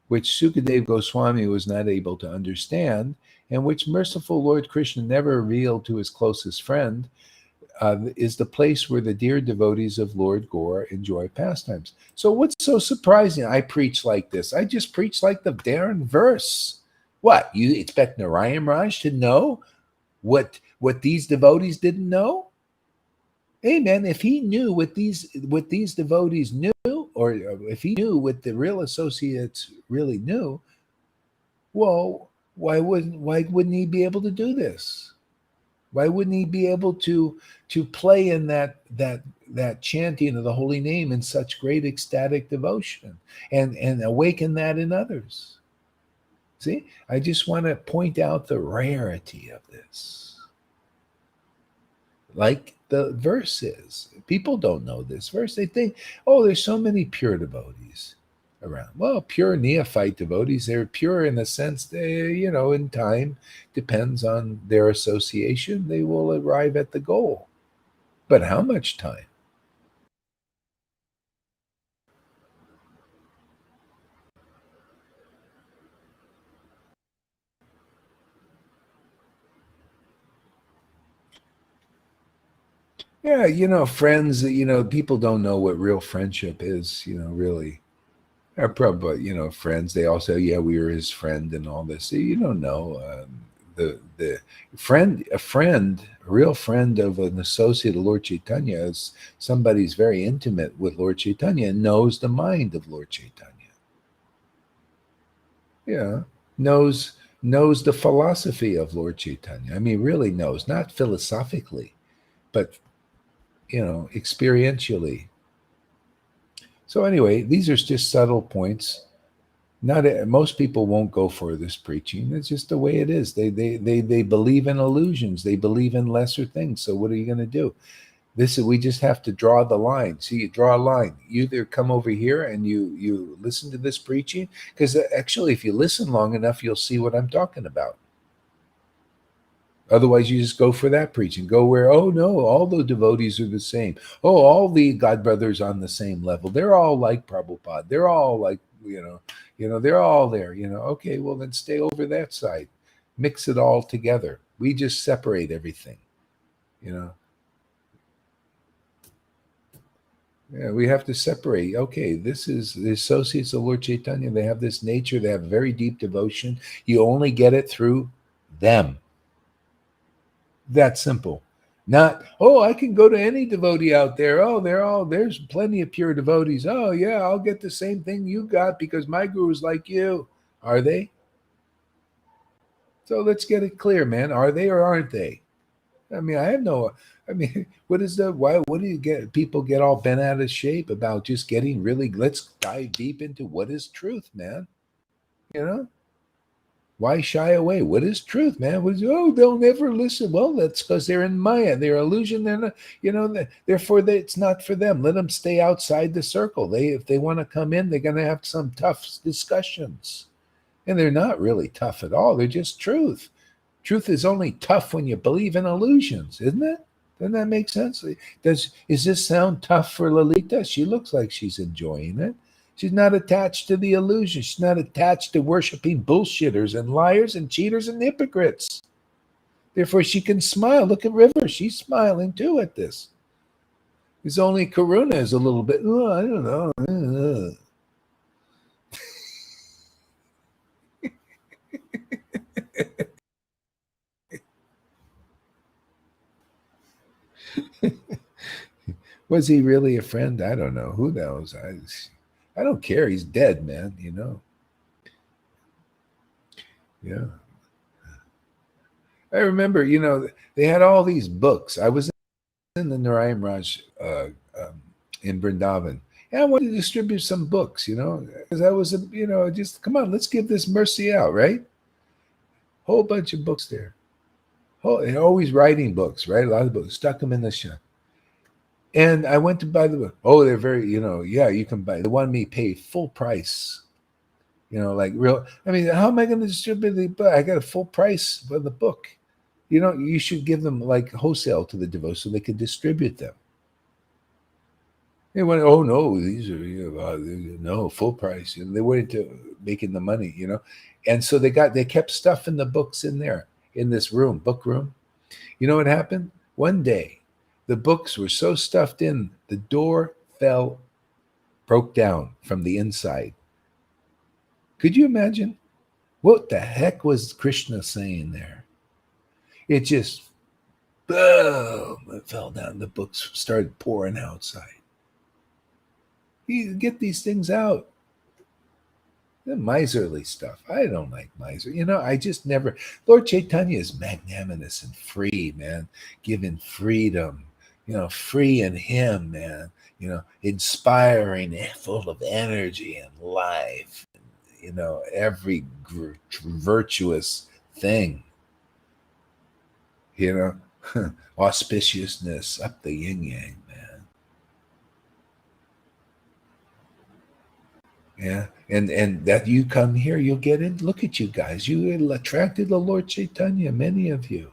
which Sukadev Goswami was not able to understand, and which merciful Lord Krishna never revealed to his closest friend, is the place where the dear devotees of Lord Gore enjoy pastimes. So what's so surprising? I preach like this. I just preach like the darn verse. What, you expect Narayan Raj to know what these devotees didn't know? Hey man, if he knew what these devotees knew, or if he knew what the real associates really knew, well, why wouldn't he be able to do this? Why wouldn't he be able to play in that chanting of the holy name in such great ecstatic devotion and awaken that in others? See, I just want to point out the rarity of this. Like the verse is. People don't know this verse. They think, oh, there's so many pure devotees around. Well, pure neophyte devotees, they're pure in the sense they, in time, depends on their association, they will arrive at the goal. But how much time? Yeah, friends, people don't know what real friendship is, really. Our probably, friends. They all say, "Yeah, we were his friend," and all this. So you don't know the friend. A real friend of an associate of Lord Chaitanya is somebody who's very intimate with Lord Chaitanya and knows the mind of Lord Chaitanya. Yeah, knows the philosophy of Lord Chaitanya. I mean, really knows, not philosophically, but experientially. So anyway, these are just subtle points. Not most people won't go for this preaching. It's just the way it is. They believe in illusions. They believe in lesser things. So what are you going to do? We just have to draw the line. See, you draw a line. You either come over here and you listen to this preaching, because actually, if you listen long enough, you'll see what I'm talking about. Otherwise, you just go for that preaching. Go where, oh no, all the devotees are the same. Oh, all the God brothers on the same level. They're all like Prabhupada. They're all like, they're all there. Okay, well then stay over that side. Mix it all together. We just separate everything. Yeah, we have to separate. Okay, this is the associates of Lord Chaitanya. They have this nature. They have very deep devotion. You only get it through them. That simple. Not, oh, I can go to any devotee out there. Oh, there's plenty of pure devotees. Oh, yeah, I'll get the same thing you got because my guru is like you. Are they? So let's get it clear, man. Are they or aren't they? I mean, what do you get? People get all bent out of shape about just getting really, let's dive deep into what is truth, man. You know? Why shy away? What is truth, man? Oh, they'll never listen. Well, that's because they're in Maya. They're illusion. They're not, therefore it's not for them. Let them stay outside the circle. If they want to come in, they're going to have some tough discussions. And they're not really tough at all. They're just truth. Truth is only tough when you believe in illusions, isn't it? Doesn't that make sense? Is this sound tough for Lalita? She looks like she's enjoying it. She's not attached to the illusion. She's not attached to worshiping bullshitters and liars and cheaters and hypocrites. Therefore, she can smile. Look at River. She's smiling too at this. It's only Karuna is a little bit, oh, I don't know. Was he really a friend? I don't know. Who knows? I don't care. He's dead, man. Yeah. I remember, they had all these books. I was in the Narayan Raj in Vrindavan. And I wanted to distribute some books, because I was, just come on, let's give this mercy out, right? Whole bunch of books there. And always writing books, right? A lot of books. Stuck them in the shop. And I went to buy the book. Oh, they're very, yeah, you can buy. They wanted me to pay full price. Like real. I mean, how am I going to distribute the book? I got a full price for the book. You should give them like wholesale to the devotees so they can distribute them. They went, oh no, these are no full price. They went into making the money, and so they kept stuff in the books in there in this room, book room. You know what happened? One day, The books were so stuffed in, the door broke down from the inside. Could you imagine? What the heck was Krishna saying there? It just, boom, it fell down. The books started pouring outside. You get these things out. The miserly stuff. I don't like miser. I just never. Lord Chaitanya is magnanimous and free, man, giving freedom. Free in Him, man. Inspiring, full of energy and life. Every virtuous thing. Auspiciousness up the yin yang, man. Yeah, and that you come here, you'll get in. Look at you guys. You attracted the Lord Chaitanya, many of you,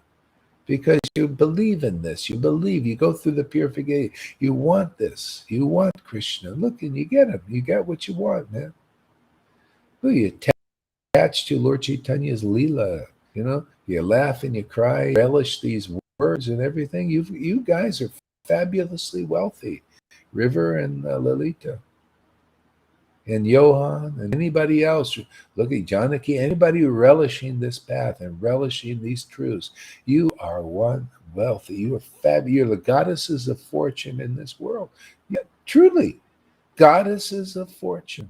because you believe in this. You believe. You go through the purification. You want this. You want Krishna. Look, and you get him. You get what you want, man. Look, you attached to Lord Chaitanya's Leela. You laugh and you cry, relish these words and everything. You guys are fabulously wealthy. River and Lalita. And Johan and anybody else, look at Janaki, anybody relishing this path and relishing these truths, you are one wealthy. You are fabulous. You're the goddesses of fortune in this world. Yeah, truly, goddesses of fortune.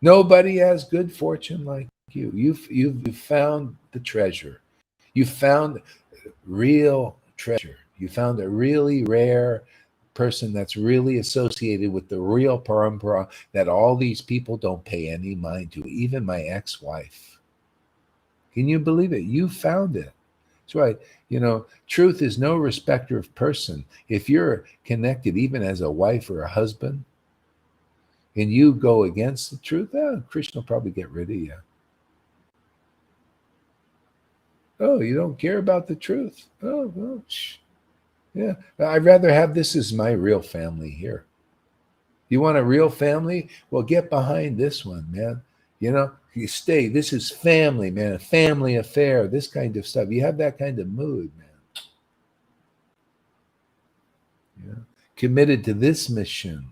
Nobody has good fortune like you. You've found the treasure. You found real treasure. You found a really rare person that's really associated with the real parampara that all these people don't pay any mind to, even my ex-wife. Can you believe it? You found it. That's right. Truth is no respecter of person. If you're connected, even as a wife or a husband, and you go against the truth, Krishna will probably get rid of you. Oh, you don't care about the truth? Oh, well, yeah. I'd rather have this as my real family here. You want a real family? Well, get behind this one, man. You stay. This is family, man. A family affair, this kind of stuff. You have that kind of mood, man. Committed to this mission.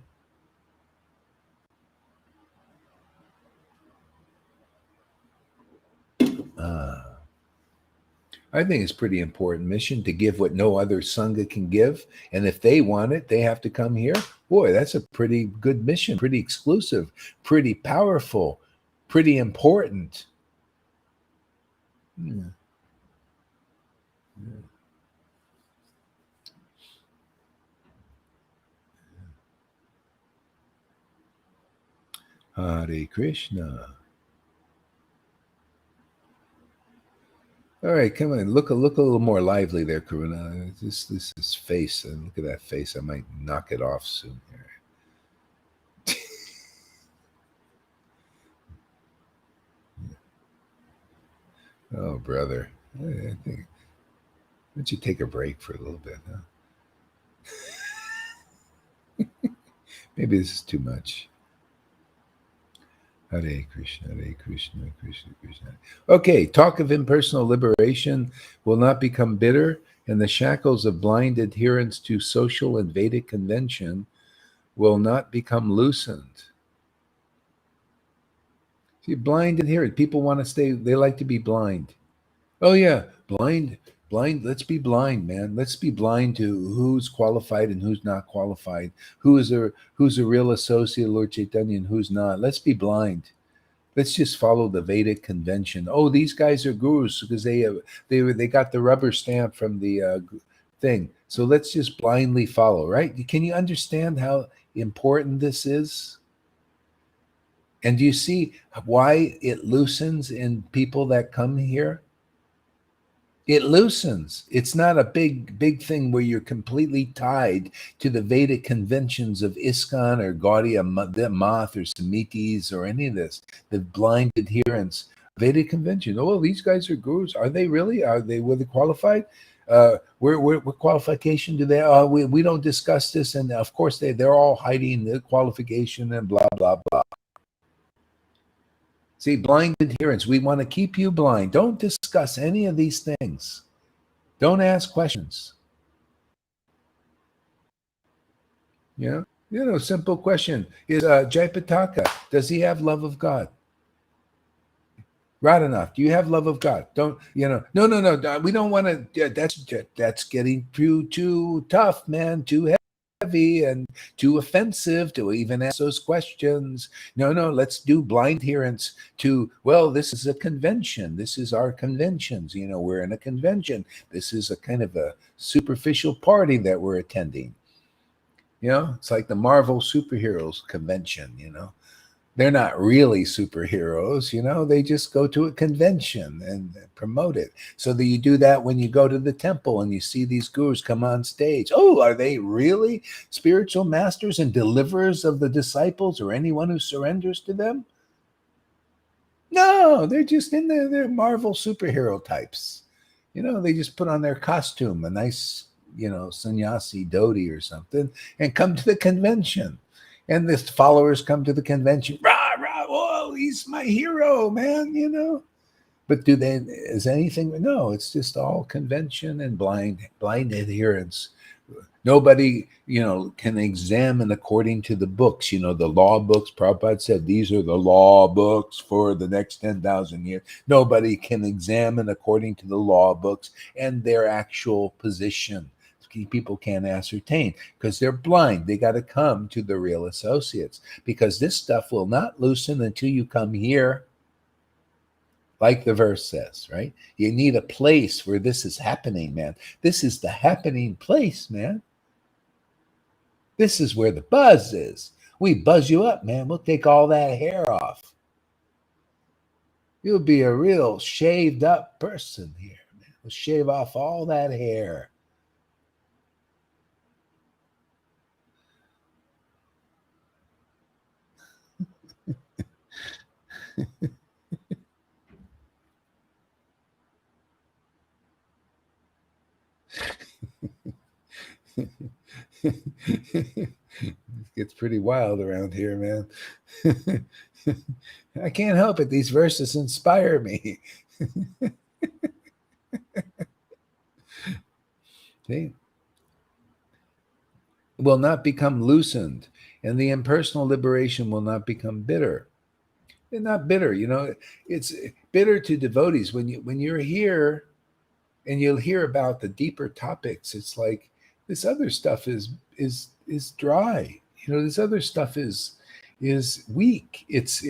I think it's pretty important mission to give what no other Sangha can give. And if they want it, they have to come here. Boy, that's a pretty good mission, pretty exclusive, pretty powerful, pretty important. Yeah. Hare Krishna. All right, come on. Look a little more lively there, Karuna. This is face. Look at that face. I might knock it off soon here. Oh, brother. I think, why don't you take a break for a little bit, huh? Maybe this is too much. Hare Krishna, Hare Krishna, Krishna Krishna. Okay, talk of impersonal liberation will not become bitter, and the shackles of blind adherence to social and Vedic convention will not become loosened. See, blind adherence. People want to stay, they like to be blind. Oh, yeah, blind. Let's be blind, man. Let's be blind to who's qualified and who's not qualified. Who's a real associate of Lord Chaitanya and who's not. Let's be blind. Let's just follow the Vedic convention. Oh, these guys are gurus because they got the rubber stamp from the thing. So let's just blindly follow, right? Can you understand how important this is? And do you see why it loosens in people that come here? It loosens. It's not a big thing where you're completely tied to the Vedic conventions of ISKCON or Gaudiya Math or Samitis or any of this. The blind adherence. Vedic convention. Oh, these guys are gurus. Are they really? Were they qualified? What qualification do they? We don't discuss this, and of course they're all hiding the qualification and blah blah blah. See, blind adherence. We want to keep you blind. Don't discuss any of these things. Don't ask questions. Simple question. Is Jaipataka, does he have love of God? Radhanath, do you have love of God? Don't, no. We don't want to, that's getting too tough, man, too heavy and too offensive to even ask those questions. No, let's do blind adherence to, well, this is a convention. This is our conventions. We're in a convention. This is a kind of a superficial party that we're attending. It's like the Marvel superheroes convention. They're not really superheroes, they just go to a convention and promote it. So that you do that when you go to the temple and you see these gurus come on stage. Oh, are they really spiritual masters and deliverers of the disciples or anyone who surrenders to them? No, they're just they're Marvel superhero types. They just put on their costume, a nice, sannyasi dhoti or something, and come to the convention. And the followers come to the convention. Rah, rah, whoa, he's my hero, man, But is anything? No, it's just all convention and blind adherence. Nobody, can examine according to the books, the law books. Prabhupada said, these are the law books for the next 10,000 years. Nobody can examine according to the law books and their actual position. People can't ascertain because they're blind. They got to come to the real associates, because this stuff will not loosen until you come here, like the verse says, right? You need a place where this is happening, man. This is the happening place, man. This is where the buzz is. We buzz you up, man. We'll take all that hair off. You'll be a real shaved up person here, man. We'll shave off all that hair. It gets pretty wild around here, man. I can't help it. These verses inspire me. See? Will not become loosened, and the impersonal liberation will not become bitter. They're not bitter, it's bitter to devotees. When you're here and you'll hear about the deeper topics, it's like this other stuff is dry. This other stuff is weak. It's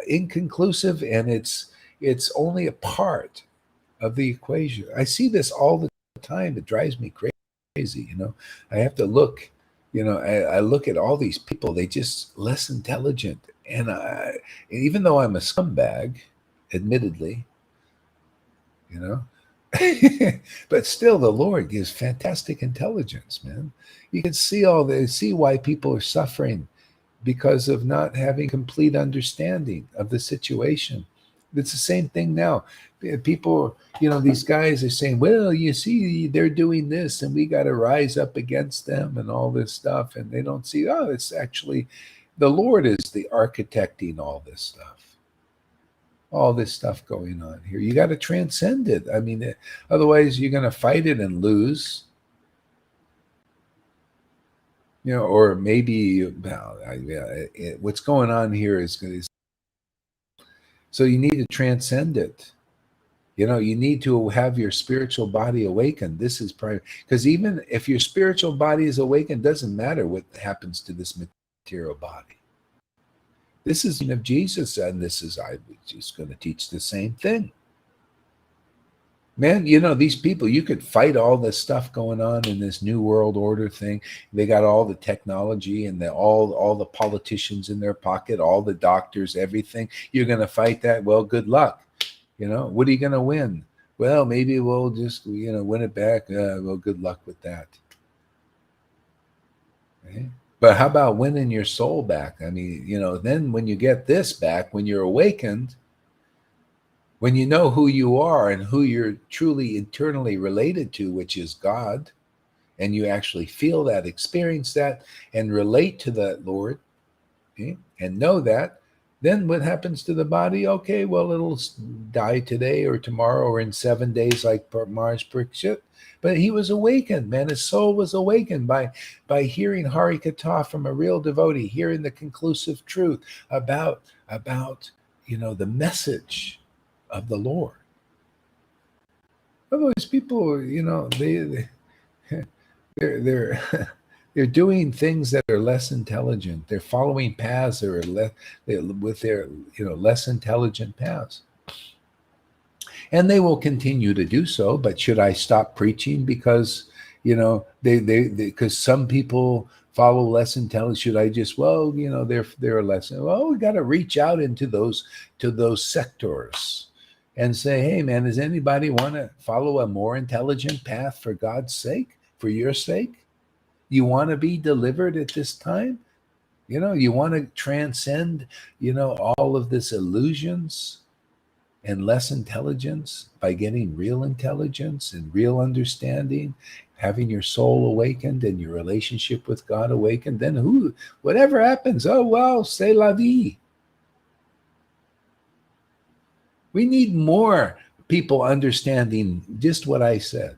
inconclusive, and it's only a part of the equation. I see this all the time. It drives me crazy. I have to look. I look at all these people. They just less intelligent, and even though I'm a scumbag, admittedly, but still the Lord gives fantastic intelligence, man. You can see why people are suffering because of not having complete understanding of the situation. It's the same thing now. People, these guys are saying, well, you see, they're doing this and we got to rise up against them and all this stuff. And they don't see, it's actually the Lord is the architecting all this stuff going on here. You got to transcend it. I mean, otherwise you're going to fight it and lose. Or maybe what's going on here is so you need to transcend it. You need to have your spiritual body awakened. This is primary, because even if your spiritual body is awakened, doesn't matter what happens to this material body. This is of Jesus, and I was just going to teach the same thing. Man, these people, you could fight all this stuff going on in this new world order thing. They got all the technology and all the politicians in their pocket, all the doctors, everything. You're going to fight that? Well, good luck. What are you going to win? Well, maybe we'll just, win it back. Well, good luck with that. Okay? But how about winning your soul back? I mean, then when you get this back, when you're awakened, when you know who you are and who you're truly internally related to, which is God, and you actually feel that, experience that, and relate to that Lord, okay, and know that, Then what happens to the body? Okay, well, it'll die today or tomorrow or in 7 days, like Mars Parikshit. But he was awakened, man. His soul was awakened by hearing Hari Katha from a real devotee, hearing the conclusive truth about the message of the Lord. Otherwise, people, they're they're doing things that are less intelligent. They're following paths that are with their less intelligent paths, and they will continue to do so. But should I stop preaching because they because some people follow less intelligent? Should I just they're less? Well, we got to reach out into those sectors and say, hey man, does anybody want to follow a more intelligent path for God's sake, for your sake? You want to be delivered at this time? You want to transcend, all of this illusions and less intelligence by getting real intelligence and real understanding, having your soul awakened and your relationship with God awakened. Then whatever happens, oh well, c'est la vie. We need more people understanding just what I said.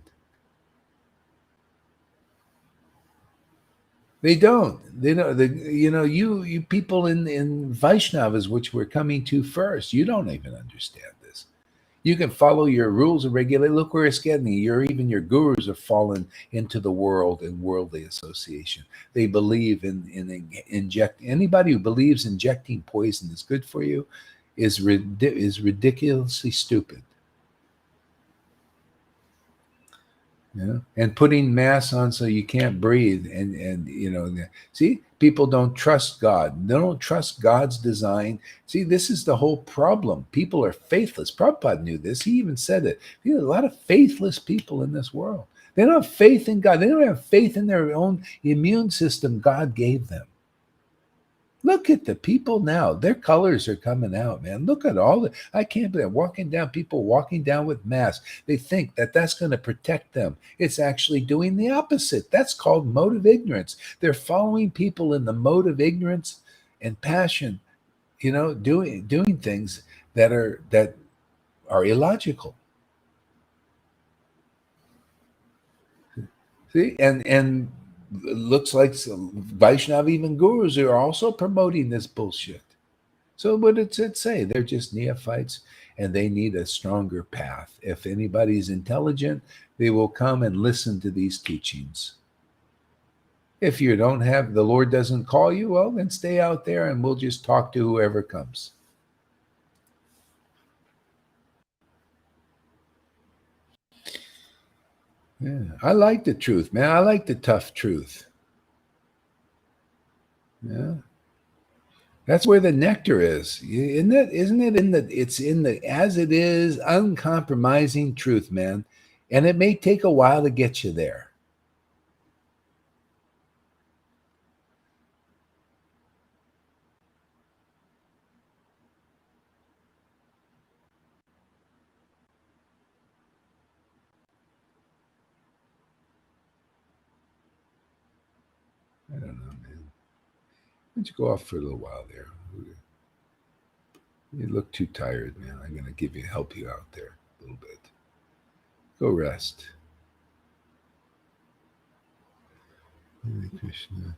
They don't. They don't. You people in Vaishnavas, which we're coming to first, you don't even understand this. You can follow your rules and regulate. Look where it's getting you. Even your gurus have fallen into the world and worldly association. They believe in inject. Anybody who believes injecting poison is good for you is ridiculously stupid. And putting masks on so you can't breathe, and see, people don't trust God. They don't trust God's design. See, this is the whole problem. People are faithless. Prabhupada knew this. He even said it. There are a lot of faithless people in this world. They don't have faith in God. They don't have faith in their own immune system God gave them. Look at the people now. Their colors are coming out, man. Look at I can't believe people walking down with masks. They think that that's going to protect them. It's actually doing the opposite. That's called mode of ignorance. They're following people in the mode of ignorance and passion, doing things that are illogical. See, and looks like some Vaishnav, even gurus, are also promoting this bullshit. So what did it say? They're just neophytes and they need a stronger path. If anybody's intelligent, they will come and listen to these teachings. If you don't have, the Lord doesn't call you, well, then stay out there and we'll just talk to whoever comes. Yeah, I like the truth, man. I like the tough truth. Yeah. That's where the nectar is. Isn't it? It's in the as it is, uncompromising truth, man. And it may take a while to get you there. I don't know, man. Why don't you go off for a little while there? You look too tired, man. I'm gonna help you out there a little bit. Go rest. Hare Krishna.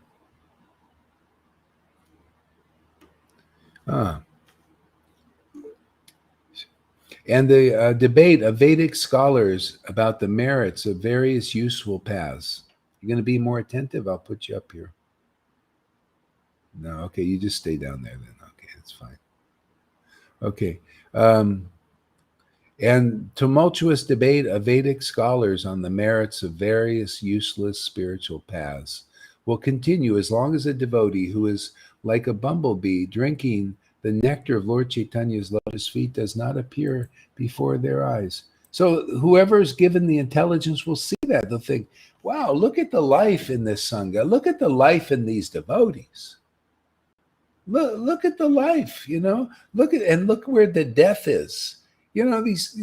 And the debate of Vedic scholars about the merits of various useful paths. You're going to be more attentive? I'll put you up here. No, okay, you just stay down there then. Okay, that's fine. Okay. And tumultuous debate of Vedic scholars on the merits of various useless spiritual paths will continue as long as a devotee who is like a bumblebee drinking the nectar of Lord Chaitanya's lotus feet does not appear before their eyes. So whoever's given the intelligence will see that. They'll think, wow, look at the life in this Sangha. Look at the life in these devotees. Look at the life, look where the death is. This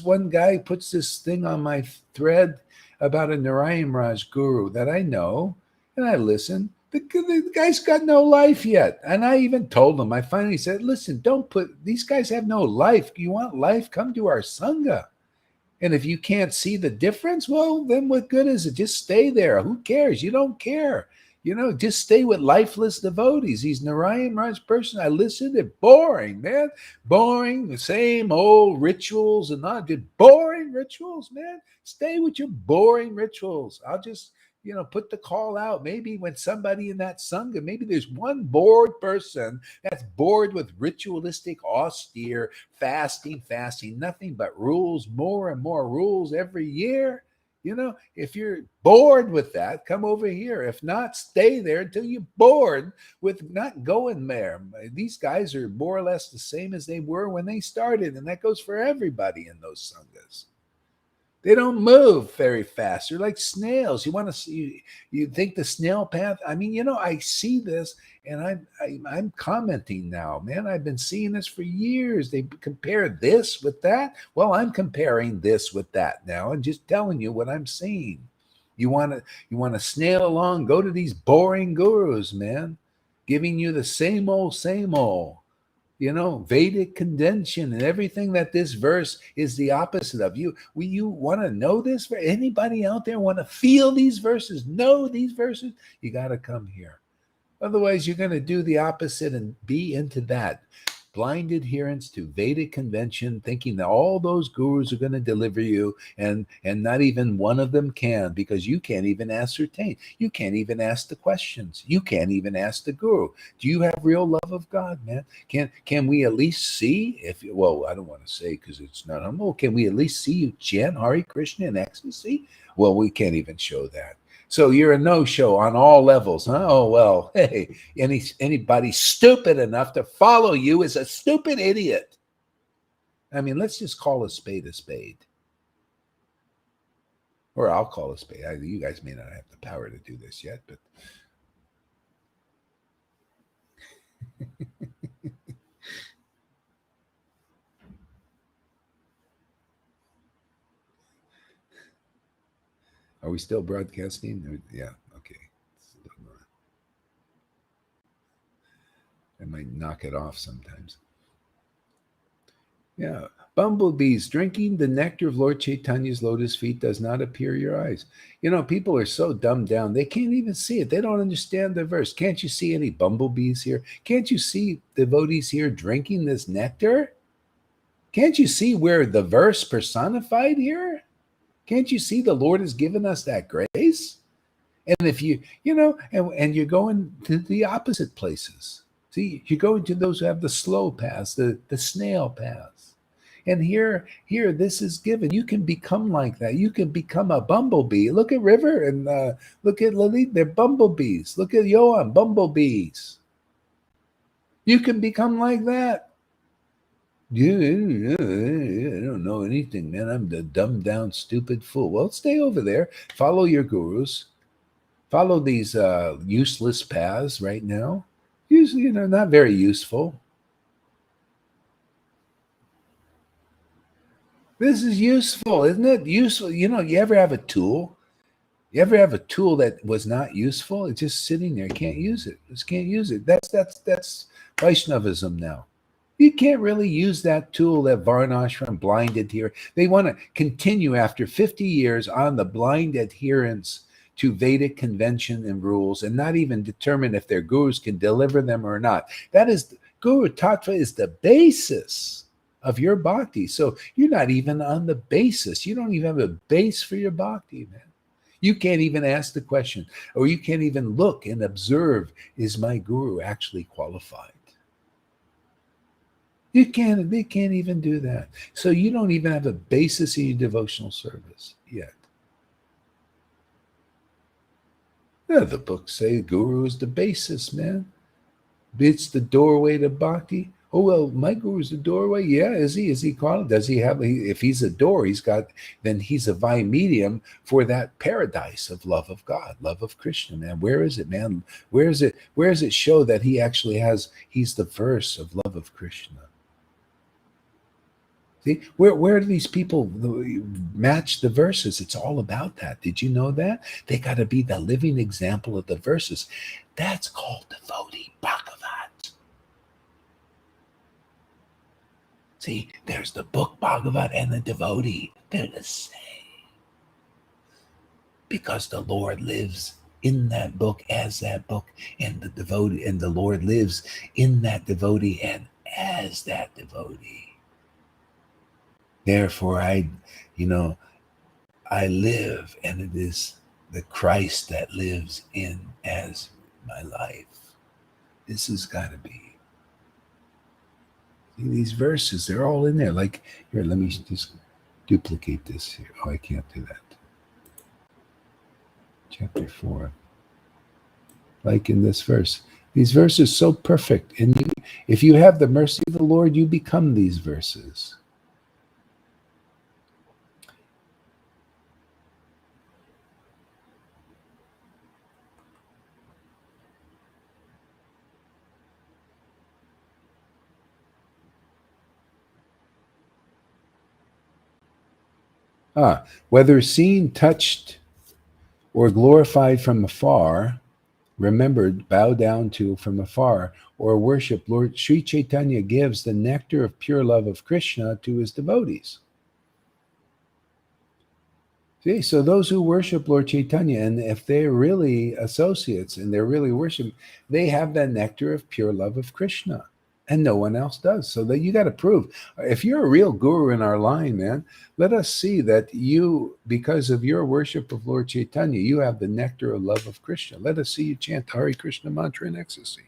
one guy puts this thing on my thread about a Narayan Raj guru that I know, and I listen. The guy's got no life yet. And I even told him, I finally said, listen, don't put, these guys have no life. You want life? Come to our Sangha. And if you can't see the difference, well, then what good is it? Just stay there. Who cares? You don't care. Just stay with lifeless devotees. These Narayan Raj person, I listened, they're boring, man. Boring, the same old rituals and not good. Boring rituals, man. Stay with your boring rituals. I'll just, put the call out. Maybe when somebody in that Sangha, maybe there's one bored person that's bored with ritualistic, austere, fasting, nothing but rules, more and more rules every year. If you're bored with that, come over here. If not, stay there until you're bored with not going there. These guys are more or less the same as they were when they started, and that goes for everybody in those sanghas. They don't move very fast. They're like snails. You want to see? You think the snail path? I mean, I see this, and I'm commenting now, man. I've been seeing this for years. They compare this with that. Well, I'm comparing this with that now, and just telling you what I'm seeing. You want to snail along? Go to these boring gurus, man, giving you the same old, Vedic convention and everything that this verse is the opposite of. You want to know this? Anybody out there want to feel these verses, know these verses? You got to come here. Otherwise, you're going to do the opposite and be into that. Blind adherence to Vedic convention, thinking that all those gurus are going to deliver you, and not even one of them can, because you can't even ascertain. You can't even ask the questions. You can't even ask the guru. Do you have real love of God, man? Can we at least see, well, I don't want to say because it's not humble. Can we at least see you chant Hare Krishna in ecstasy? Well, we can't even show that. So you're a no-show on all levels, huh? Oh, well, hey, anybody stupid enough to follow you is a stupid idiot. I mean, let's just call a spade a spade. Or I'll call a spade. You guys may not have the power to do this yet, but... Are we still broadcasting? Yeah, okay. I might knock it off sometimes. Yeah. Bumblebees, drinking the nectar of Lord Chaitanya's lotus feet does not appear your eyes. People are so dumbed down, they can't even see it. They don't understand the verse. Can't you see any bumblebees here? Can't you see devotees here drinking this nectar? Can't you see where the verse personified here? Can't you see the Lord has given us that grace? And if and you're going to the opposite places. See, you're going to those who have the slow paths, the snail paths. And here, this is given. You can become like that. You can become a bumblebee. Look at River and look at Lalit. They're bumblebees. Look at Yohan, bumblebees. You can become like that. I don't know anything, man. I'm the dumbed down, stupid fool. Well, stay over there. Follow your gurus. Follow these useless paths right now. Usually, not very useful. This is useful, isn't it? Useful. You ever have a tool? You ever have a tool that was not useful? It's just sitting there. Can't use it. Just can't use it. That's Vaishnavism now. You can't really use that tool that Varnashram blind adherence. They want to continue after 50 years on the blind adherence to Vedic convention and rules, and not even determine if their gurus can deliver them or not. That is, Guru Tattva is the basis of your bhakti. So you're not even on the basis. You don't even have a base for your bhakti, man. You can't even ask the question, or you can't even look and observe, is my guru actually qualified? They can't even do that. So you don't even have a basis in your devotional service yet. Yeah, the books say guru is the basis, man. It's the doorway to bhakti. Oh, well, my guru is the doorway. Yeah, is he? Is he qualified? Does he have? If he's a door, then he's a vine medium for that paradise of love of God, love of Krishna, man. Where is it, man? Where is it? Where does it show that he actually he's the verse of love of Krishna? See, where do these people match the verses? It's all about that. Did you know that? They got to be the living example of the verses. That's called devotee Bhagavat. See, there's the book Bhagavat and the devotee. They're the same. Because the Lord lives in that book as that book, and the devotee, and the Lord lives in that devotee and as that devotee. Therefore, I live, and it is the Christ that lives in as my life. This has got to be. See, these verses, they're all in there. Like, here, let me just duplicate this here. Oh, I can't do that. Chapter 4. Like in this verse. These verses so perfect. And if you have the mercy of the Lord, you become these verses. Whether seen, touched, or glorified from afar, remembered, bow down to from afar, or worship, Lord Sri Chaitanya gives the nectar of pure love of Krishna to his devotees. See, so those who worship Lord Chaitanya, and if they're really associates and they're really worshiping, they have that nectar of pure love of Krishna, and no one else does. So that you got to prove. If you're a real guru in our line, man, let us see that you, because of your worship of Lord Chaitanya, you have the nectar of love of Krishna. Let us see you chant Hare Krishna mantra in ecstasy.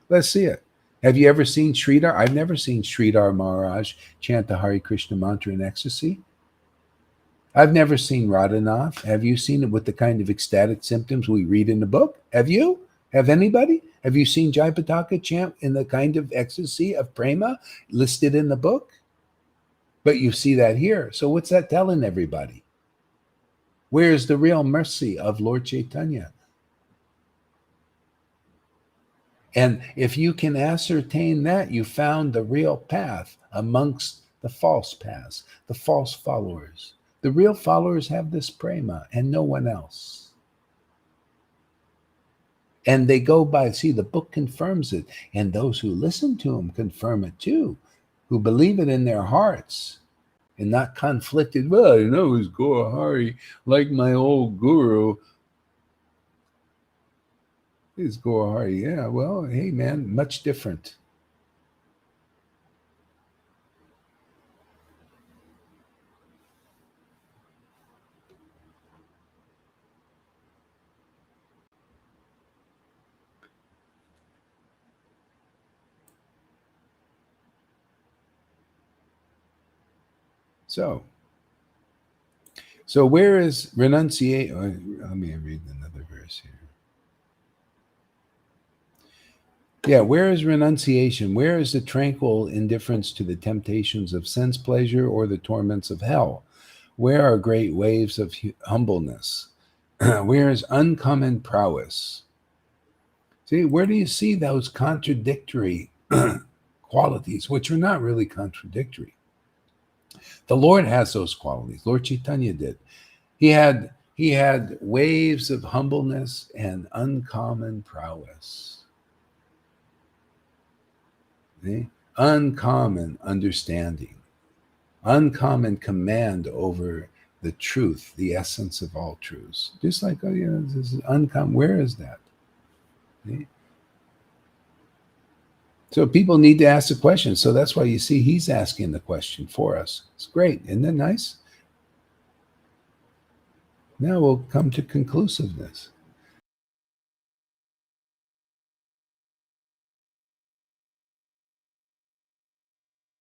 Let's see it. Have you ever seen Sridhar? I've never seen Sridhar Maharaj chant the Hare Krishna mantra in ecstasy. I've never seen Radhanath. Have you seen it with the kind of ecstatic symptoms we read in the book? Have you? Have anybody? Have you seen Jayapataka chant in the kind of ecstasy of prema listed in the book? But you see that here. So what's that telling everybody? Where's the real mercy of Lord Chaitanya? And if you can ascertain that, you found the real path amongst the false paths, the false followers. The real followers have this prema and no one else. And they go by, see, the book confirms it. And those who listen to him confirm it too, who believe it in their hearts and not conflicted. Well, it's Gaura Hari, like my old guru. It's Gaura Hari. Yeah, well, hey, man, much different. So where is renunciation? Let me read another verse here. Yeah, where is renunciation? Where is the tranquil indifference to the temptations of sense pleasure or the torments of hell? Where are great waves of humbleness? Where is uncommon prowess? See, where do you see those contradictory qualities, which are not really contradictory? The Lord has those qualities. Lord Chaitanya did. He had waves of humbleness and uncommon prowess. See? Uncommon understanding, uncommon command over the truth, the essence of all truths. Just like, this is uncommon. Where is that? See? So people need to ask the question. So that's why you see he's asking the question for us. It's great. Isn't that nice? Now we'll come to conclusiveness.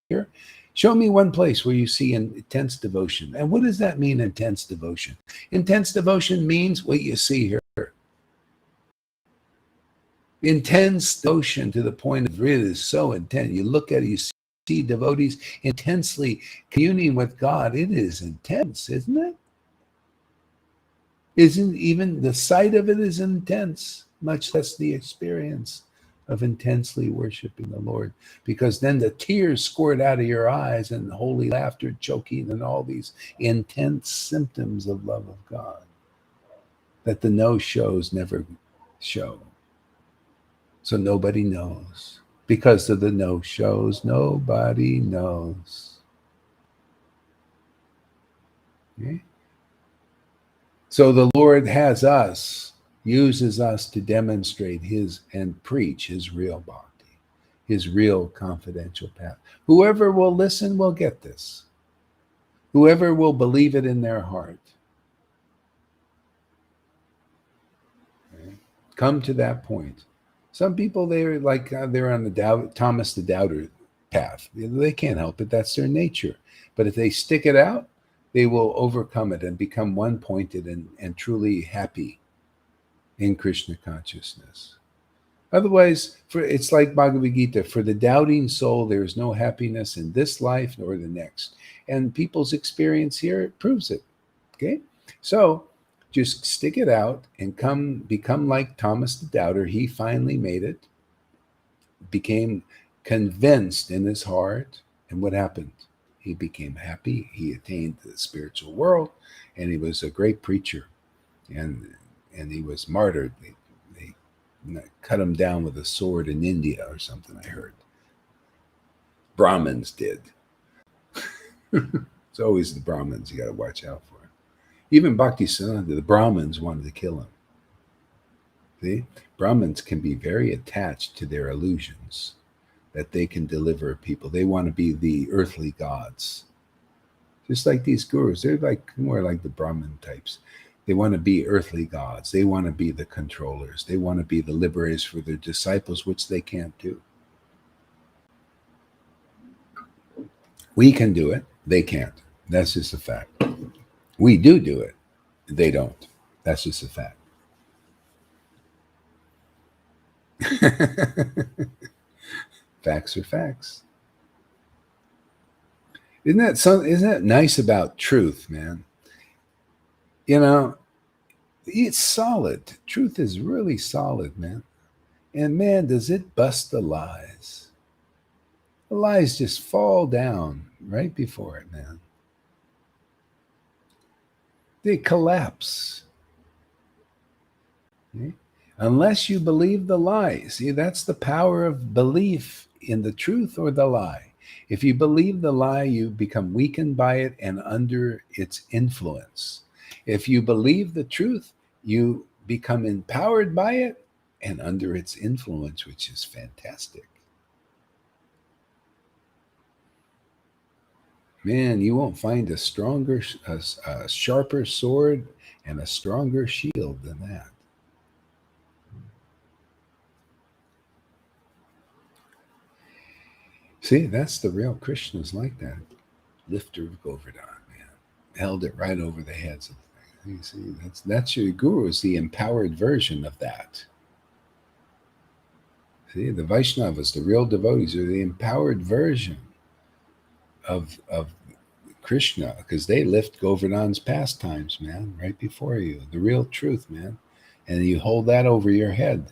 Here, show me one place where you see intense devotion. And what does that mean, intense devotion? Intense devotion means what you see here. Intense devotion to the point of really is so intense. You look at it, you see devotees intensely communing with God. It is intense, isn't it? Isn't even the sight of it is intense, much less the experience of intensely worshiping the Lord, because then the tears squirt out of your eyes and holy laughter, choking, and all these intense symptoms of love of God that the no shows never show. So nobody knows. Because of the no-shows, nobody knows. Okay? So the Lord has us, uses us to demonstrate his and preach his real bhakti, his real confidential path. Whoever will listen will get this. Whoever will believe it in their heart. Okay? Come to that point. Some people, they're like, they're on the Thomas the Doubter path. They can't help it. That's their nature. But if they stick it out, they will overcome it and become one-pointed and truly happy in Krishna consciousness. Otherwise, it's like Bhagavad Gita, for the doubting soul, there is no happiness in this life nor the next. And people's experience here proves it. Okay? So just stick it out and become like Thomas the Doubter. He finally made it, became convinced in his heart. And what happened? He became happy. He attained the spiritual world, and he was a great preacher. And he was martyred. They cut him down with a sword in India or something, I heard. Brahmins did. It's always the Brahmins you got to watch out for. Even Bhaktisiddhanta, the Brahmins wanted to kill him. See? Brahmins can be very attached to their illusions that they can deliver people. They want to be the earthly gods. Just like these gurus, they're like more like the Brahmin types. They want to be earthly gods. They want to be the controllers. They want to be the liberators for their disciples, which they can't do. We can do it. They can't. That's just a fact. We do it. They don't. That's just a fact. Facts are facts. Isn't that nice about truth, man? You know, it's solid. Truth is really solid, man. And man, does it bust the lies. The lies just fall down right before it, man. They collapse. Okay? Unless you believe the lie. See, that's the power of belief in the truth or the lie. If you believe the lie, you become weakened by it and under its influence. If you believe the truth, you become empowered by it and under its influence, which is fantastic. Man, you won't find a sharper sword and a stronger shield than that. See, that's the real Krishnas like that. Lifter of Govardhan, man. Held it right over the heads of things. You see, that's your guru is the empowered version of that. See, the Vaishnavas, the real devotees, are the empowered version of Krishna, because they lift Govardhan's pastimes, man, right before you. The real truth, man. And you hold that over your head,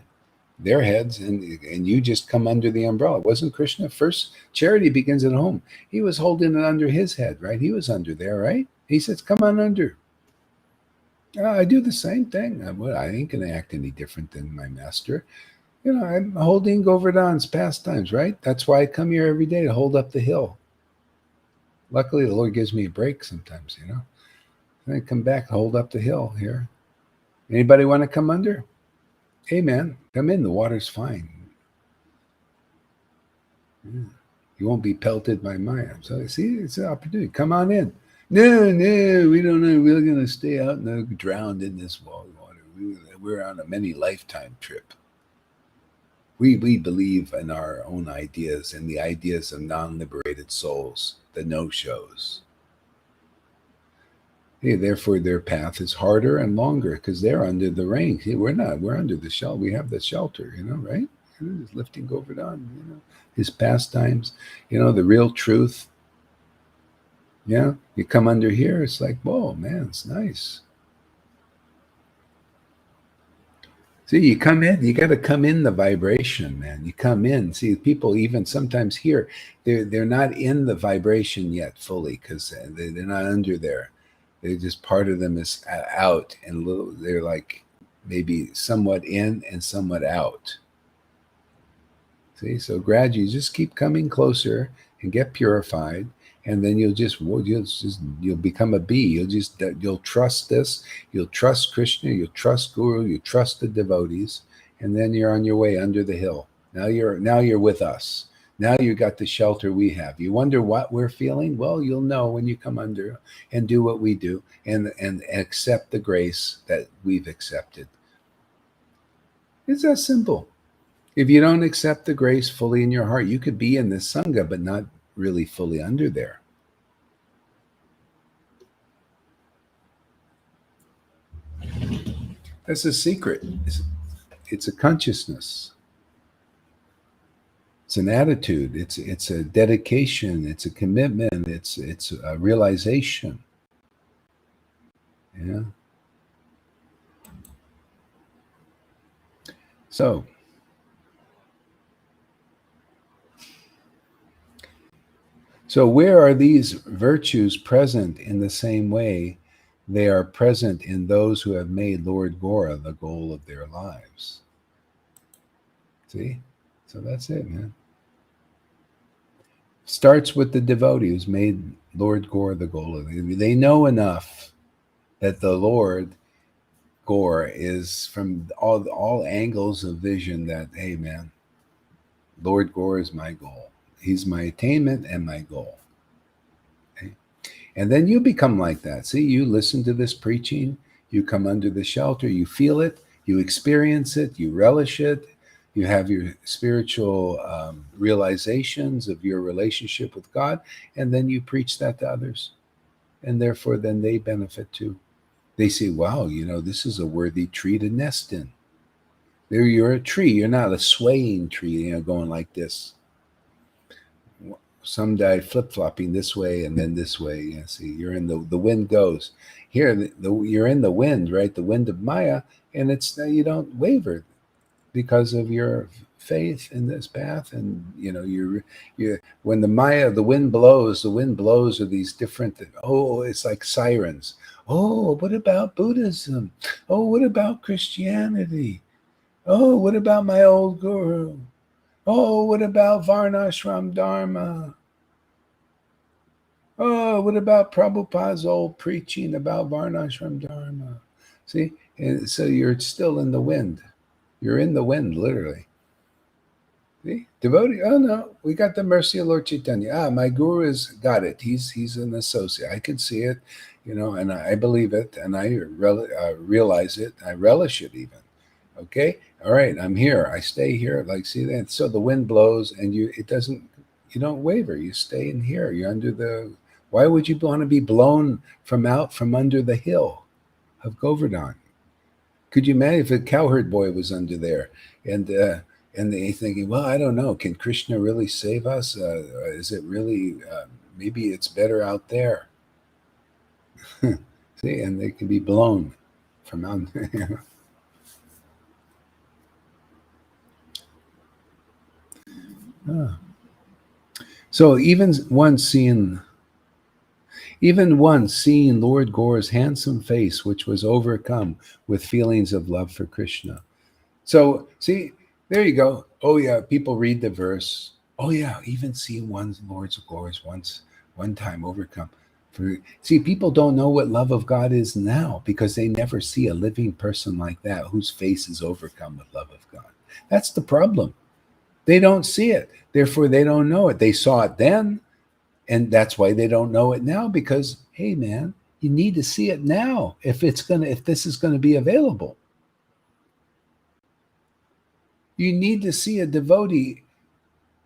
their heads, and you just come under the umbrella. Wasn't Krishna first? Charity begins at home. He was holding it under his head, right? He was under there, right? He says, come on under. I do the same thing. I ain't going to act any different than my master. You know, I'm holding Govardhan's pastimes, right? That's why I come here every day to hold up the hill. Luckily, the Lord gives me a break sometimes, you know. And I come back, hold up the hill here. Anybody want to come under? Hey, man, come in. The water's fine. Yeah. You won't be pelted by Maya. So, see, it's an opportunity. Come on in. No, we don't know. We're going to stay out and drowned in this water. We're on a many lifetime trip. We believe in our own ideas and the ideas of non-liberated souls, the no-shows. Hey, therefore, their path is harder and longer because they're under the rain. See, we're not. We're under the shelter. We have the shelter, you know, right? He's lifting Govardhan, you know, his pastimes, you know, the real truth. Yeah, you come under here, it's like, whoa, man, it's nice. See, you come in, you got to come in the vibration, man. You come in. See, people even sometimes here, they're not in the vibration yet fully because they're not under there. They're just part of them is out, and they're like maybe somewhat in and somewhat out. See, so gradually just keep coming closer and get purified, and then you'll become a bee. You'll trust this. You'll trust Krishna. You'll trust Guru. You trust the devotees, and then you're on your way under the hill. Now you're with us. Now you got the shelter we have. You wonder what we're feeling? Well, you'll know when you come under and do what we do, and accept the grace that we've accepted. It's that simple. If you don't accept the grace fully in your heart, you could be in the Sangha, but not really fully under there. That's a secret. It's a consciousness. It's an attitude. It's a dedication. It's a commitment. It's a realization. Yeah. So where are these virtues present in the same way they are present in those who have made Lord Gora the goal of their lives? See? So that's it, man. Starts with the devotee who's made Lord Gora the goal of it. They know enough that the Lord Gora is from all angles of vision that, hey, man, Lord Gora is my goal. He's my attainment and my goal. Okay? And then you become like that. See, you listen to this preaching, you come under the shelter, you feel it, you experience it, you relish it, you have your spiritual realizations of your relationship with God, and then you preach that to others. And therefore, then they benefit too. They say, wow, this is a worthy tree to nest in. There you're a tree. You're not a swaying tree, going like this. Some die flip-flopping this way and then this way. Yeah, see, you're in the wind goes. Here, you're in the wind, right? The wind of Maya, and you don't waver because of your faith in this path. And you're when the wind blows are these different, it's like sirens. Oh, what about Buddhism? Oh, what about Christianity? Oh, what about my old guru? Oh, what about Varnashram Dharma? Oh, what about Prabhupada's old preaching about Varnashram Dharma? See? And so you're still in the wind. You're in the wind, literally. See? Devotee, oh no, we got the mercy of Lord Chaitanya. My guru has got it. He's an associate. I can see it, and I believe it, and I realize it. I relish it even. Okay? All right, I'm here. I stay here. See that? So the wind blows and you don't waver. You stay in here. You're under why would you want to be blown from under the hill of Govardhan? Could you imagine if a cowherd boy was under there and they thinking, well, I don't know, can Krishna really save us? Is it really, maybe it's better out there. See, and they can be blown from out there. So even once seeing Lord Gora's handsome face, which was overcome with feelings of love for Krishna. So see, there you go. Oh yeah, people read the verse. Oh yeah, even seeing Lord Gora's one time overcome. See, people don't know what love of God is now because they never see a living person like that whose face is overcome with love of God. That's the problem. They don't see it. Therefore, they don't know it. They saw it then, and that's why they don't know it now because, hey, man, you need to see it now if this is going to be available. You need to see a devotee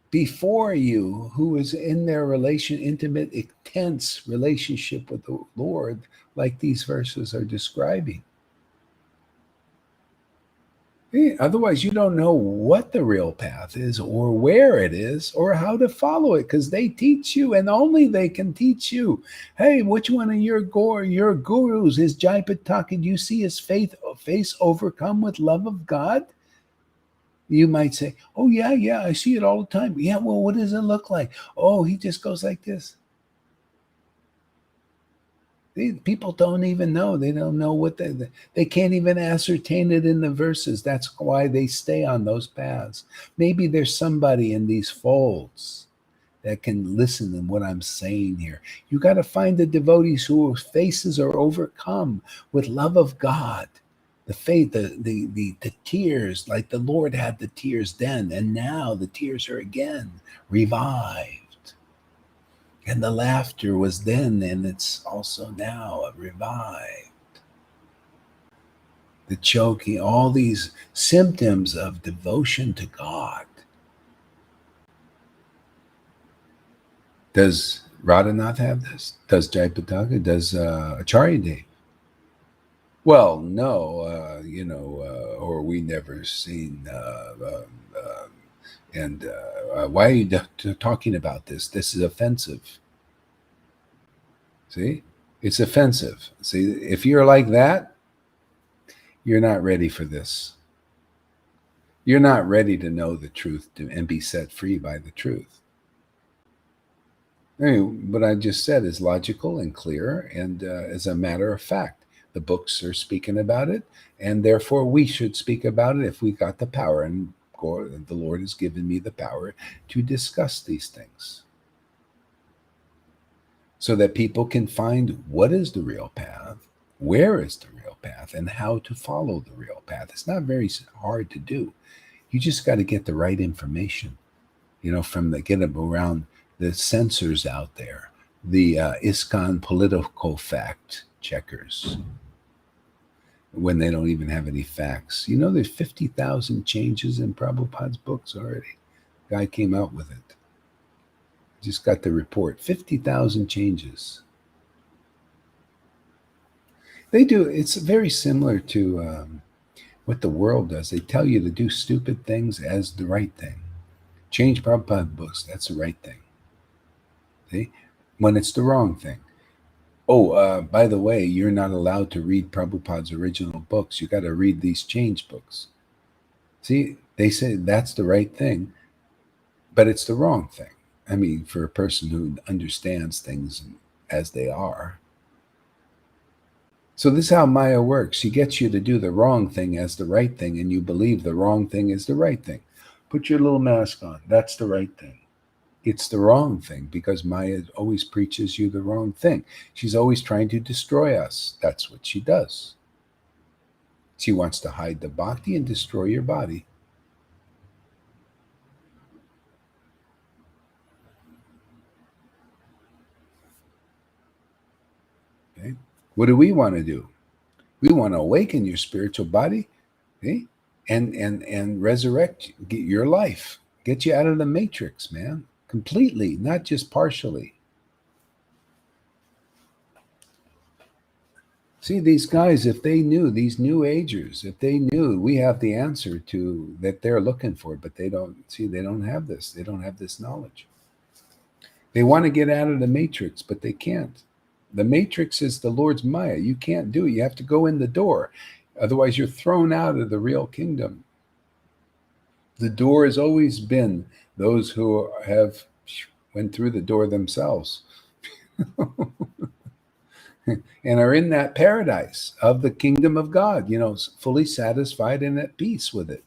before you who is in their intimate, intense relationship with the Lord, like these verses are describing. Otherwise, you don't know what the real path is or where it is or how to follow it because they teach you and only they can teach you. Hey, which one of your gurus is Jaipataka? Do you see his face overcome with love of God? You might say, oh, yeah, I see it all the time. Yeah, well, what does it look like? Oh, he just goes like this. People don't even know. They don't know what they can't even ascertain it in the verses. That's why they stay on those paths. Maybe there's somebody in these folds that can listen to what I'm saying here. You got to find the devotees whose faces are overcome with love of God, the faith, the tears, like the Lord had the tears then, and now the tears are again revived. And the laughter was then, and it's also now revived. The choking, all these symptoms of devotion to God. Does Radhanath have this? Does Jayapataka? Does Acharya Dev? Well, no, or we never seen. And why are you talking about this? This is offensive. See, it's offensive. See, if you're like that, you're not ready for this. You're not ready to know the truth and be set free by the truth. I mean, what I just said is logical and clear, and as a matter of fact, the books are speaking about it, and therefore we should speak about it if we got the power. And the Lord has given me the power to discuss these things, so that people can find what is the real path, where is the real path, and how to follow the real path. It's not very hard to do. You just got to get the right information, get around the censors out there, the ISKCON political fact checkers, when they don't even have any facts. There's 50,000 changes in Prabhupada's books already. Guy came out with it. Just got the report. 50,000 changes. They do. It's very similar to what the world does. They tell you to do stupid things as the right thing. Change Prabhupada's books. That's the right thing. See? When it's the wrong thing. Oh, by the way, you're not allowed to read Prabhupada's original books. You got to read these change books. See, they say that's the right thing, but it's the wrong thing. I mean, for a person who understands things as they are. So this is how Maya works. She gets you to do the wrong thing as the right thing, and you believe the wrong thing is the right thing. Put your little mask on. That's the right thing. It's the wrong thing, because Maya always preaches you the wrong thing. She's always trying to destroy us. That's what she does. She wants to hide the bhakti and destroy your body. Okay? What do we want to do? We want to awaken your spiritual body, okay? and resurrect your life. Get you out of the matrix, man. Completely, not just partially. See, these guys, if they knew, these new agers, if they knew we have the answer to that they're looking for, but they don't have this. They don't have this knowledge. They want to get out of the matrix, but they can't. The matrix is the Lord's Maya. You can't do it. You have to go in the door. Otherwise, you're thrown out of the real kingdom. The door has always been those who have went through the door themselves and are in that paradise of the kingdom of God, fully satisfied and at peace with it.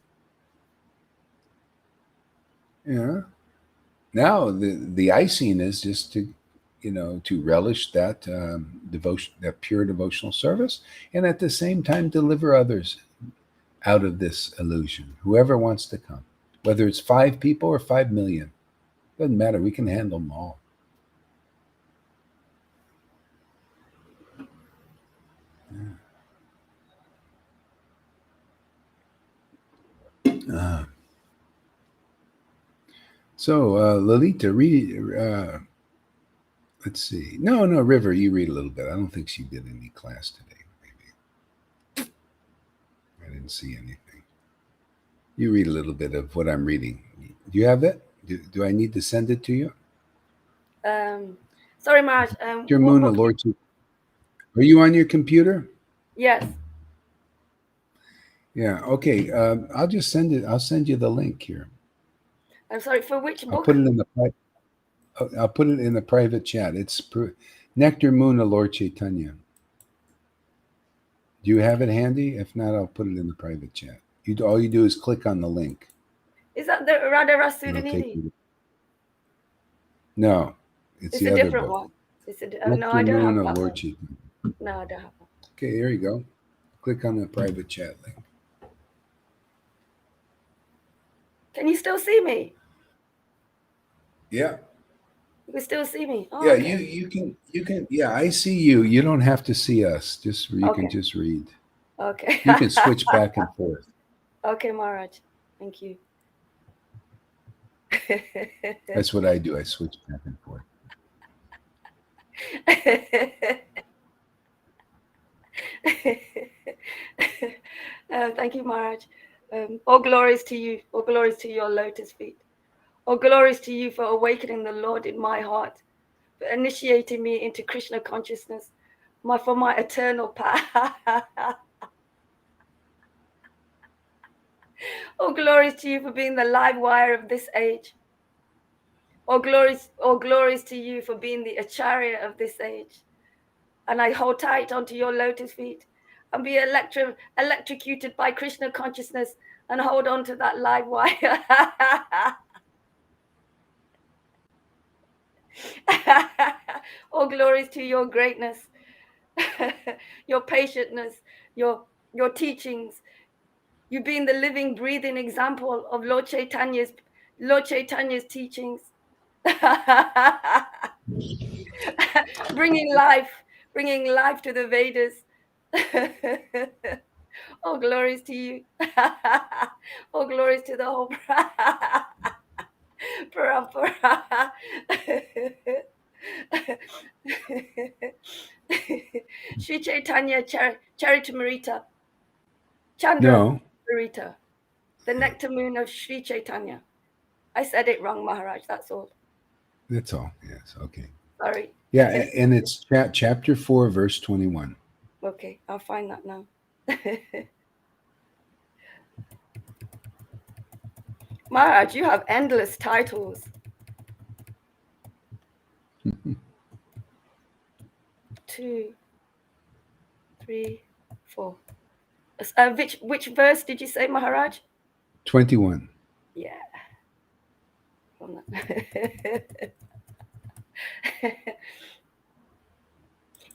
Yeah. Now the icing is just to relish that devotion, that pure devotional service, and at the same time deliver others out of this illusion. Whoever wants to come, whether it's 5 people or 5 million, doesn't matter. We can handle them all. So Lalita, read. Let's see. No, River, you read a little bit. I don't think she did any class today. Maybe I didn't see anything. You read a little bit of what I'm reading. Do you have that? Do I need to send it to you? Sorry, Maharaj. Dear Muna, Lord, are you on your computer? Yes. Yeah. Okay. I'll just send it. I'll send you the link here. I'm sorry. For which book? I'll put it in the private chat. It's Nectar Moon of Lord Chaitanya. Do you have it handy? If not, I'll put it in the private chat. All you do is click on the link. Is that the Radha It'll take Rasudhanidhi? you. No, it's the a other different book. one. Nectar No, I don't Moon have of that Lord one. Chaitanya. No, I don't have one. Okay, there you go. Click on the private chat link. Can you still see me? Yeah. You can still see me. Oh, Yeah, okay. you can. Yeah, I see you. You don't have to see us. You can just read. Okay. You can switch back and forth. Okay, Maharaj. Thank you. That's what I do. I switch back and forth. Thank you, Maharaj. All glories to you. All glories to your lotus feet. All glories to you for awakening the Lord in my heart, for initiating me into Krishna consciousness, for my eternal path. All glories to you for being the live wire of this age. All glories to you for being the acharya of this age. And I hold tight onto your lotus feet and be electrocuted by Krishna consciousness and hold on to that live wire. All glories to your greatness, your patientness, your teachings. You being the living, breathing example of Lord Chaitanya's teachings. bringing life to the Vedas. All glories to you. All glories to the whole parampara. Sri Chaitanya Charitamrita. Chandra Marita. The nectar moon of Sri Chaitanya. I said it wrong, Maharaj. That's all. That's all. Yes. Okay. Sorry. Yeah, and it's chapter 4, verse 21. Okay, I'll find that now. Maharaj, you have endless titles. 2, 3, 4. Which verse did you say, Maharaj? 21. Yeah.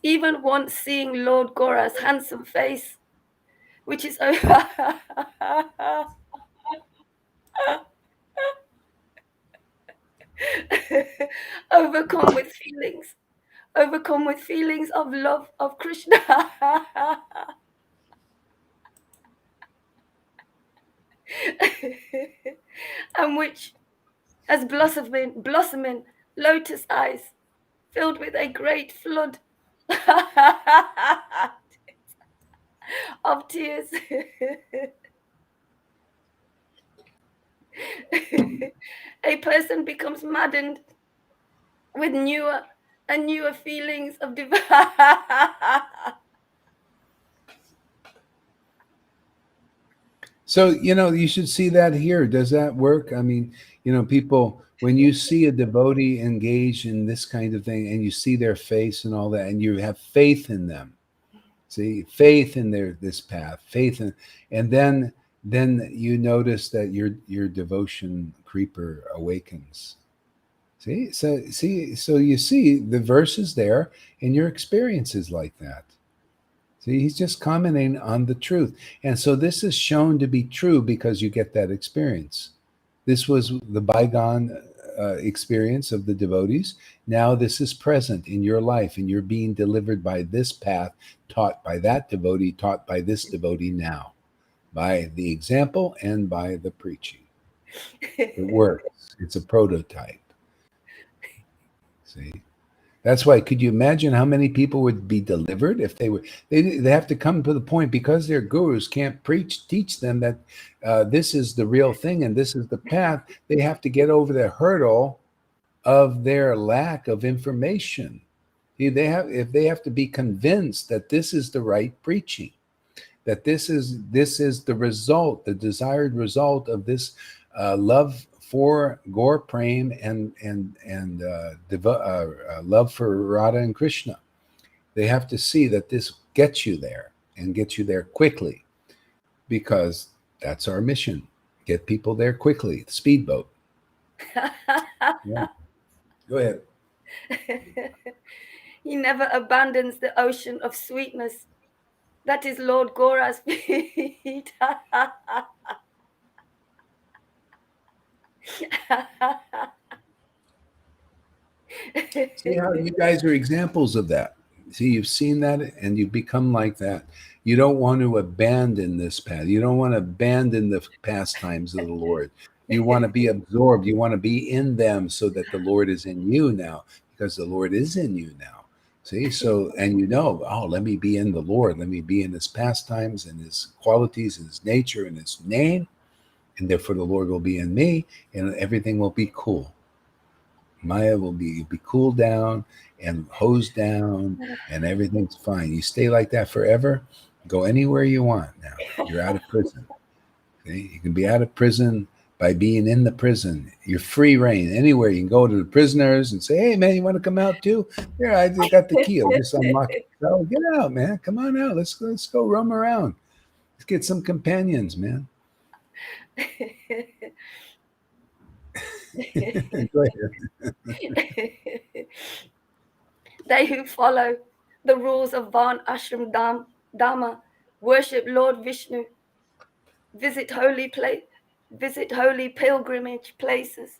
Even once seeing Lord Gora's handsome face, which is overcome with feelings of love of Krishna. And which has blossoming lotus eyes filled with a great flood of tears. A person becomes maddened with newer and newer feelings of divine. So, you should see that here. Does that work? I mean, people, when you see a devotee engaged in this kind of thing and you see their face and all that, and you have faith in them, see, faith in this path, and then you notice that your devotion creeper awakens. So you see the verses there, and your experience is like that. See, he's just commenting on the truth. And so this is shown to be true because you get that experience. This was the bygone experience of the devotees. Now this is present in your life, and you're being delivered by this path, taught by that devotee, taught by this devotee now, by the example and by the preaching. It works. It's a prototype. See? That's why, could you imagine how many people would be delivered if they have to come to the point, because their gurus can't teach them that this is the real thing and this is the path. They have to get over the hurdle of their lack of information. If they have to be convinced that this is the right preaching, that this is the result, the desired result of this love for Gaur Prem and love for Radha and Krishna. They have to see that this gets you there and gets you there quickly, because that's our mission. Get people there quickly. Speedboat. Yeah. Go ahead. He never abandons the ocean of sweetness. That is Lord Gora's feet. See how you guys are examples of that. See, you've seen that and you've become like that. You don't want to abandon this path. You don't want to abandon the pastimes of the Lord. You want to be absorbed. You want to be in them so that the Lord is in you now, because the Lord is in you now. See, so, and you know, oh, let me be in the Lord. Let me be in his pastimes and his qualities and his nature and his name. And therefore the Lord will be in me and everything will be cool. Maya will be cooled down and hosed down and everything's fine. You stay like that forever, go anywhere you want now. You're out of prison. Okay? You can be out of prison by being in the prison. You're free reign. Anywhere you can go to the prisoners and say, hey, man, you want to come out too? Here, I got the key. I'll just unlock it. So get out, man. Come on out. Let's go roam around. Let's get some companions, man. Go ahead. They who follow the rules of Varn Ashram Dharma worship Lord Vishnu, visit holy pilgrimage places.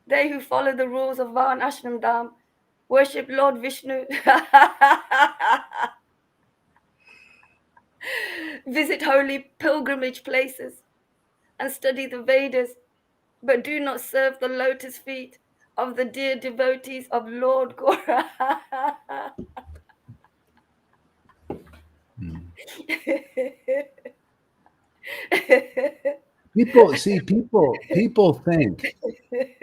They who follow the rules of Varn Ashram Dharma worship Lord Vishnu, visit holy pilgrimage places, and study the Vedas, but do not serve the lotus feet of the dear devotees of Lord Gora. People think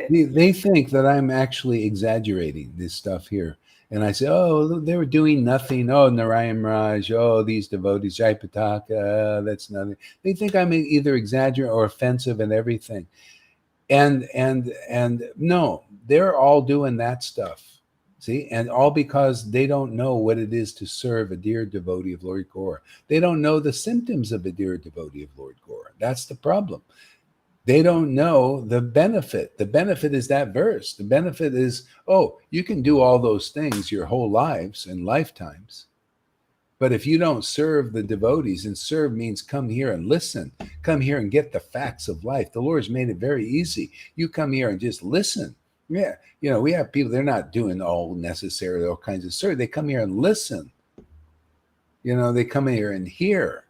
they think that I'm actually exaggerating this stuff here. And I say, oh, they were doing nothing. Oh, Narayan Raj. Oh, these devotees, Jaipataka, that's nothing. They think I'm either exaggerating or offensive and everything. And no, they're all doing that stuff. See, and all because they don't know what it is to serve a dear devotee of Lord Gaura. They don't know the symptoms of a dear devotee of Lord Gaura. That's the problem. They don't know the benefit. The benefit is that verse. The benefit is, oh, you can do all those things your whole lives and lifetimes. But if you don't serve the devotees, and serve means come here and listen, come here and get the facts of life. The Lord's made it very easy. You come here and just listen. Yeah, you know, we have people, they're not doing all necessarily all kinds of service. They come here and listen. You know, they come here and hear.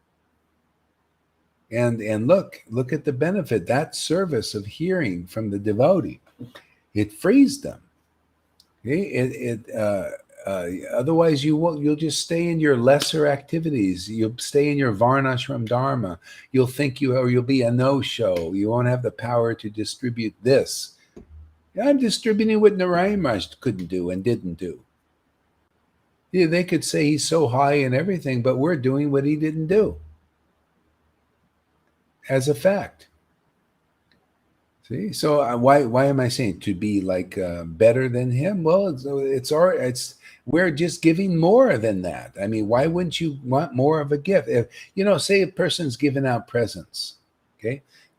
And look at the benefit. That service of hearing from the devotee, it frees them. Okay? Otherwise you'll just stay in your lesser activities. You'll stay in your Varnashram Dharma. You'll think you'll be a no-show. You won't have the power to distribute this. I'm distributing what Narayan Raj couldn't do and didn't do. Yeah, they could say he's so high and everything, but we're doing what he didn't do. As a fact. See, so why am I saying to be like better than him? Well, we're just giving more than that. I mean, why wouldn't you want more of a gift? If, you know, say a person's giving out presents.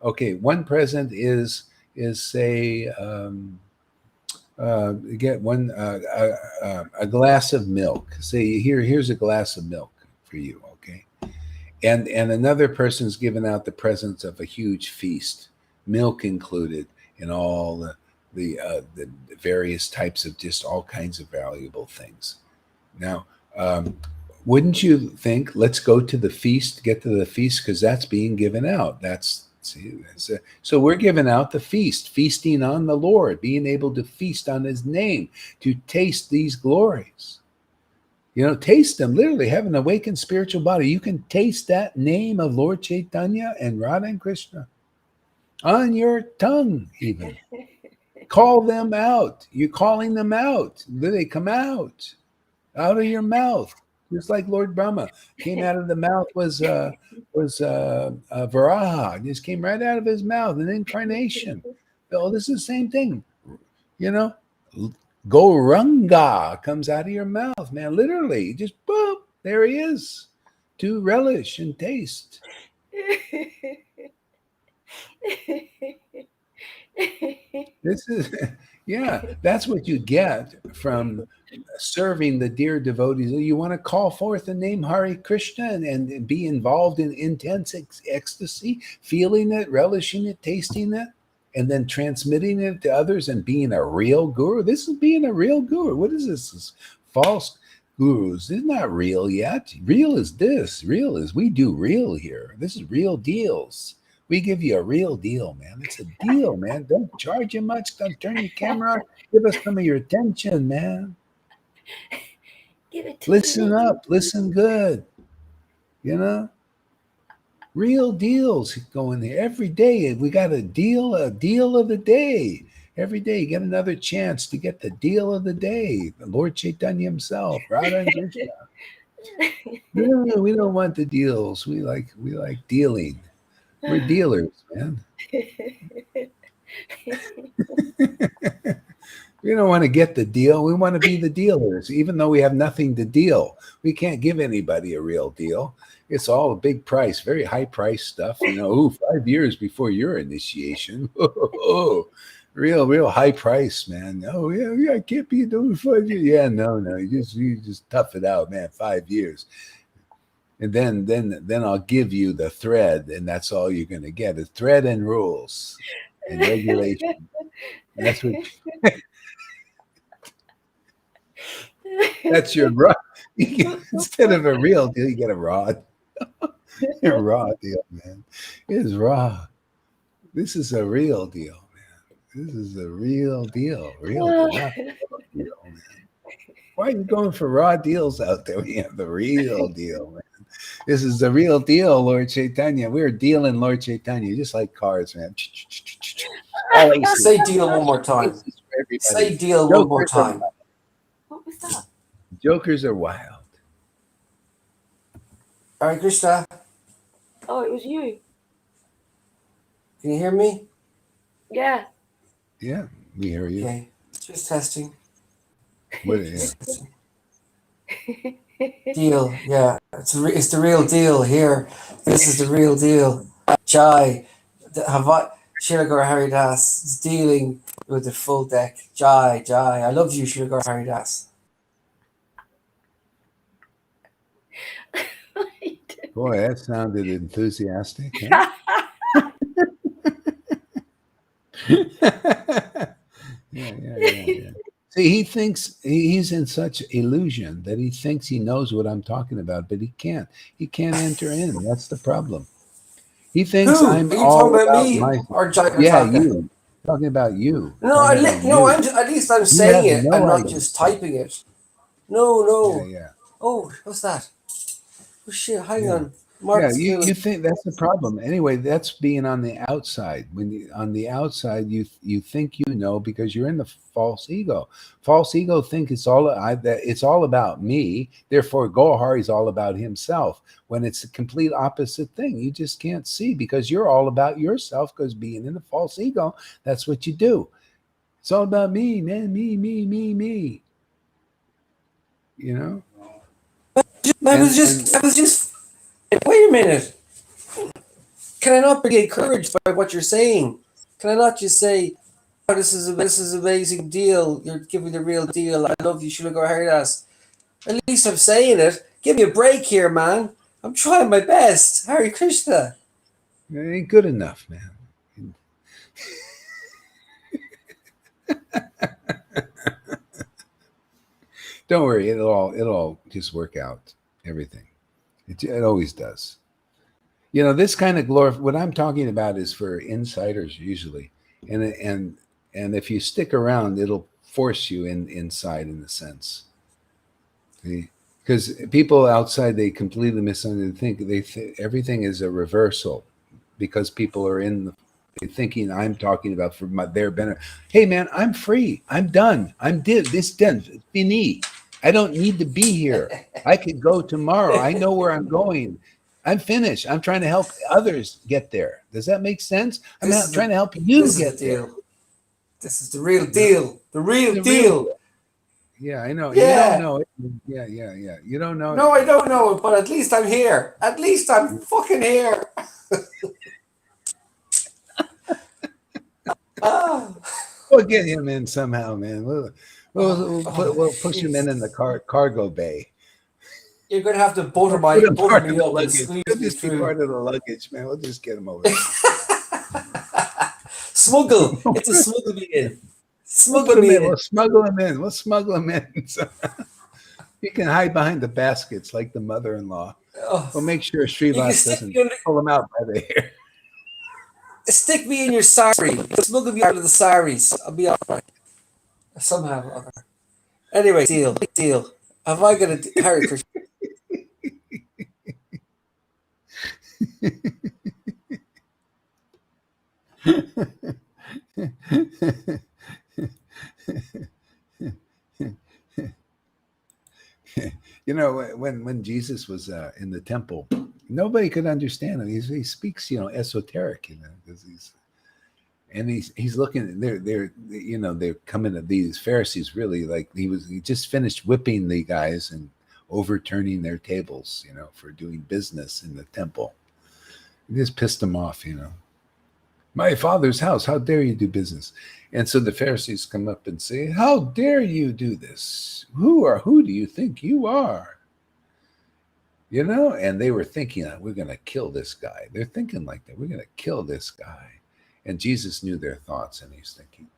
Okay, one present is say get one a glass of milk. Say here's a glass of milk for you. Okay, and another person's giving out the presents of a huge feast, milk included, and all the various types of just all kinds of valuable things. Now, wouldn't you think, let's go to the feast, get to the feast, because that's being given out. So we're giving out the feast, feasting on the Lord, being able to feast on his name, to taste these glories. You know, taste them, literally have an awakened spiritual body. You can taste that name of Lord Chaitanya and Radha and Krishna on your tongue even. Call them out. You're calling them out. They come out of your mouth. Just like Lord Brahma came out of the mouth was Varaha. It just came right out of his mouth, an incarnation. Oh, this is the same thing. You know, Gauranga comes out of your mouth, man. Literally, just boop, there he is, to relish and taste. This is, yeah, that's what you get from serving the dear devotees. You want to call forth the name Hare Krishna and be involved in intense ecstasy, feeling it, relishing it, tasting it, and then transmitting it to others and being a real guru. This is being a real guru. What is this? This false gurus. This is not real yet. Real is this. Real is we do real here. This is real deals. We give you a real deal, man. It's a deal, man. Don't charge you much. Don't turn your camera on. Give us some of your attention, man. Give it to Listen me. up. Listen good. You know? Real deals going there. Every day we got a deal of the day. Every day you get another chance to get the deal of the day. The Lord Chaitanya himself, Radha and Krishna. No, we don't want the deals. We like dealing. We're dealers, man. We don't want to get the deal. We want to be the dealers, even though we have nothing to deal. We can't give anybody a real deal. It's all a big price, very high price stuff. You know, 5 years before your initiation. Real high price, man. Oh yeah, I can't be doing 5 years. Yeah, no, you just tough it out, man. 5 years. And then I'll give you the thread, and that's all you're going to get is thread and rules and regulation. That's what. That's your rod. Instead of a real deal, you get a rod. A raw deal, man. It is raw. This is a real deal, man. This is a real deal. Real deal, man. Why are you going for raw deals out there? We have the real deal, man. This is the real deal, Lord Chaitanya. We're dealing Lord Chaitanya, just like cars, man. Say deal one more time. Say deal one more time. What was that? Jokers are wild. Hare Krishna. Oh, it was you. Can you hear me? Yeah. Yeah, we hear you. Okay. Just testing. What is it? Deal. Yeah. It's the real deal here. This is the real deal. Jai. Srila Gaur Haridas is dealing with the full deck. Jai. I love you, Srila Gaur Haridas. Boy, that sounded enthusiastic. Huh? Yeah. See, he thinks he's in such illusion that he thinks he knows what I'm talking about, but he can't. He can't enter in. That's the problem. He thinks I'm all about me or Jai? Yeah, you. Talking about you. No, at least I'm saying it. I'm not just typing it. No. Yeah. Oh, what's that? Oh shit! Hang on. You think that's the problem. Anyway, that's being on the outside. On the outside, you think you know because you're in the false ego. False ego think it's all about me. Therefore, Gohar is all about himself. When it's the complete opposite thing, you just can't see because you're all about yourself. Because being in the false ego, that's what you do. It's all about me, man. Me. You know. I was just. Wait a minute. Can I not be encouraged by what you're saying? Can I not just say, "Oh, this is an amazing deal. You're giving the real deal. I love you, Srila Gaur Haridas." At least I'm saying it. Give me a break here, man. I'm trying my best. Hare Krishna. It ain't good enough, man. Don't worry, it'll all just work out. Everything. It always does. You know, this kind of glory. What I'm talking about is for insiders usually, and if you stick around, it'll force you inside in a sense. Because people outside, they completely misunderstand. Everything is a reversal because people are thinking I'm talking about for their benefit. Hey man, I'm free. I'm done. This done. Fini. I don't need to be here. I could go tomorrow. I know where I'm going. I'm finished. I'm trying to help others get there. Does that make sense? I'm This is trying the to help you this is the get there. deal. This is the real You know? deal. The real The real deal. deal. Yeah, I know. You don't Yeah. know it. Yeah, yeah, yeah. You don't know No, it. I don't know it, but at least I'm here. At least I'm fucking here. Ah. We'll get him in somehow, man. We'll push him in the Jesus. cargo bay. You're gonna have to We'll put him butter part of me the up and luggage. squeeze He'll me just be through. part of the luggage, man. We'll just get him over there. Smuggle. It's a smuggle me in. We'll Smuggle put him me in. in. We'll smuggle him in. We'll smuggle him in. So he can hide behind the baskets like the mother-in-law. Oh. We'll make sure You can Srivas stick doesn't me, pull him out by the hair. stick me in your sari. Smuggle me out of the saris. I'll be alright. Somehow or other. Anyway, deal. Have I got a Hare Krishna? You know, when Jesus was in the temple, nobody could understand him. He speaks, esoteric, because he's looking. They're coming to these Pharisees. Really, like he just finished whipping the guys and overturning their tables, for doing business in the temple. He just pissed them off, My Father's house, how dare you do business? And so the Pharisees come up and say, how dare you do this? Who do you think you are? And they were thinking, we're going to kill this guy. They're thinking like that. We're going to kill this guy. And Jesus knew their thoughts, and he's thinking,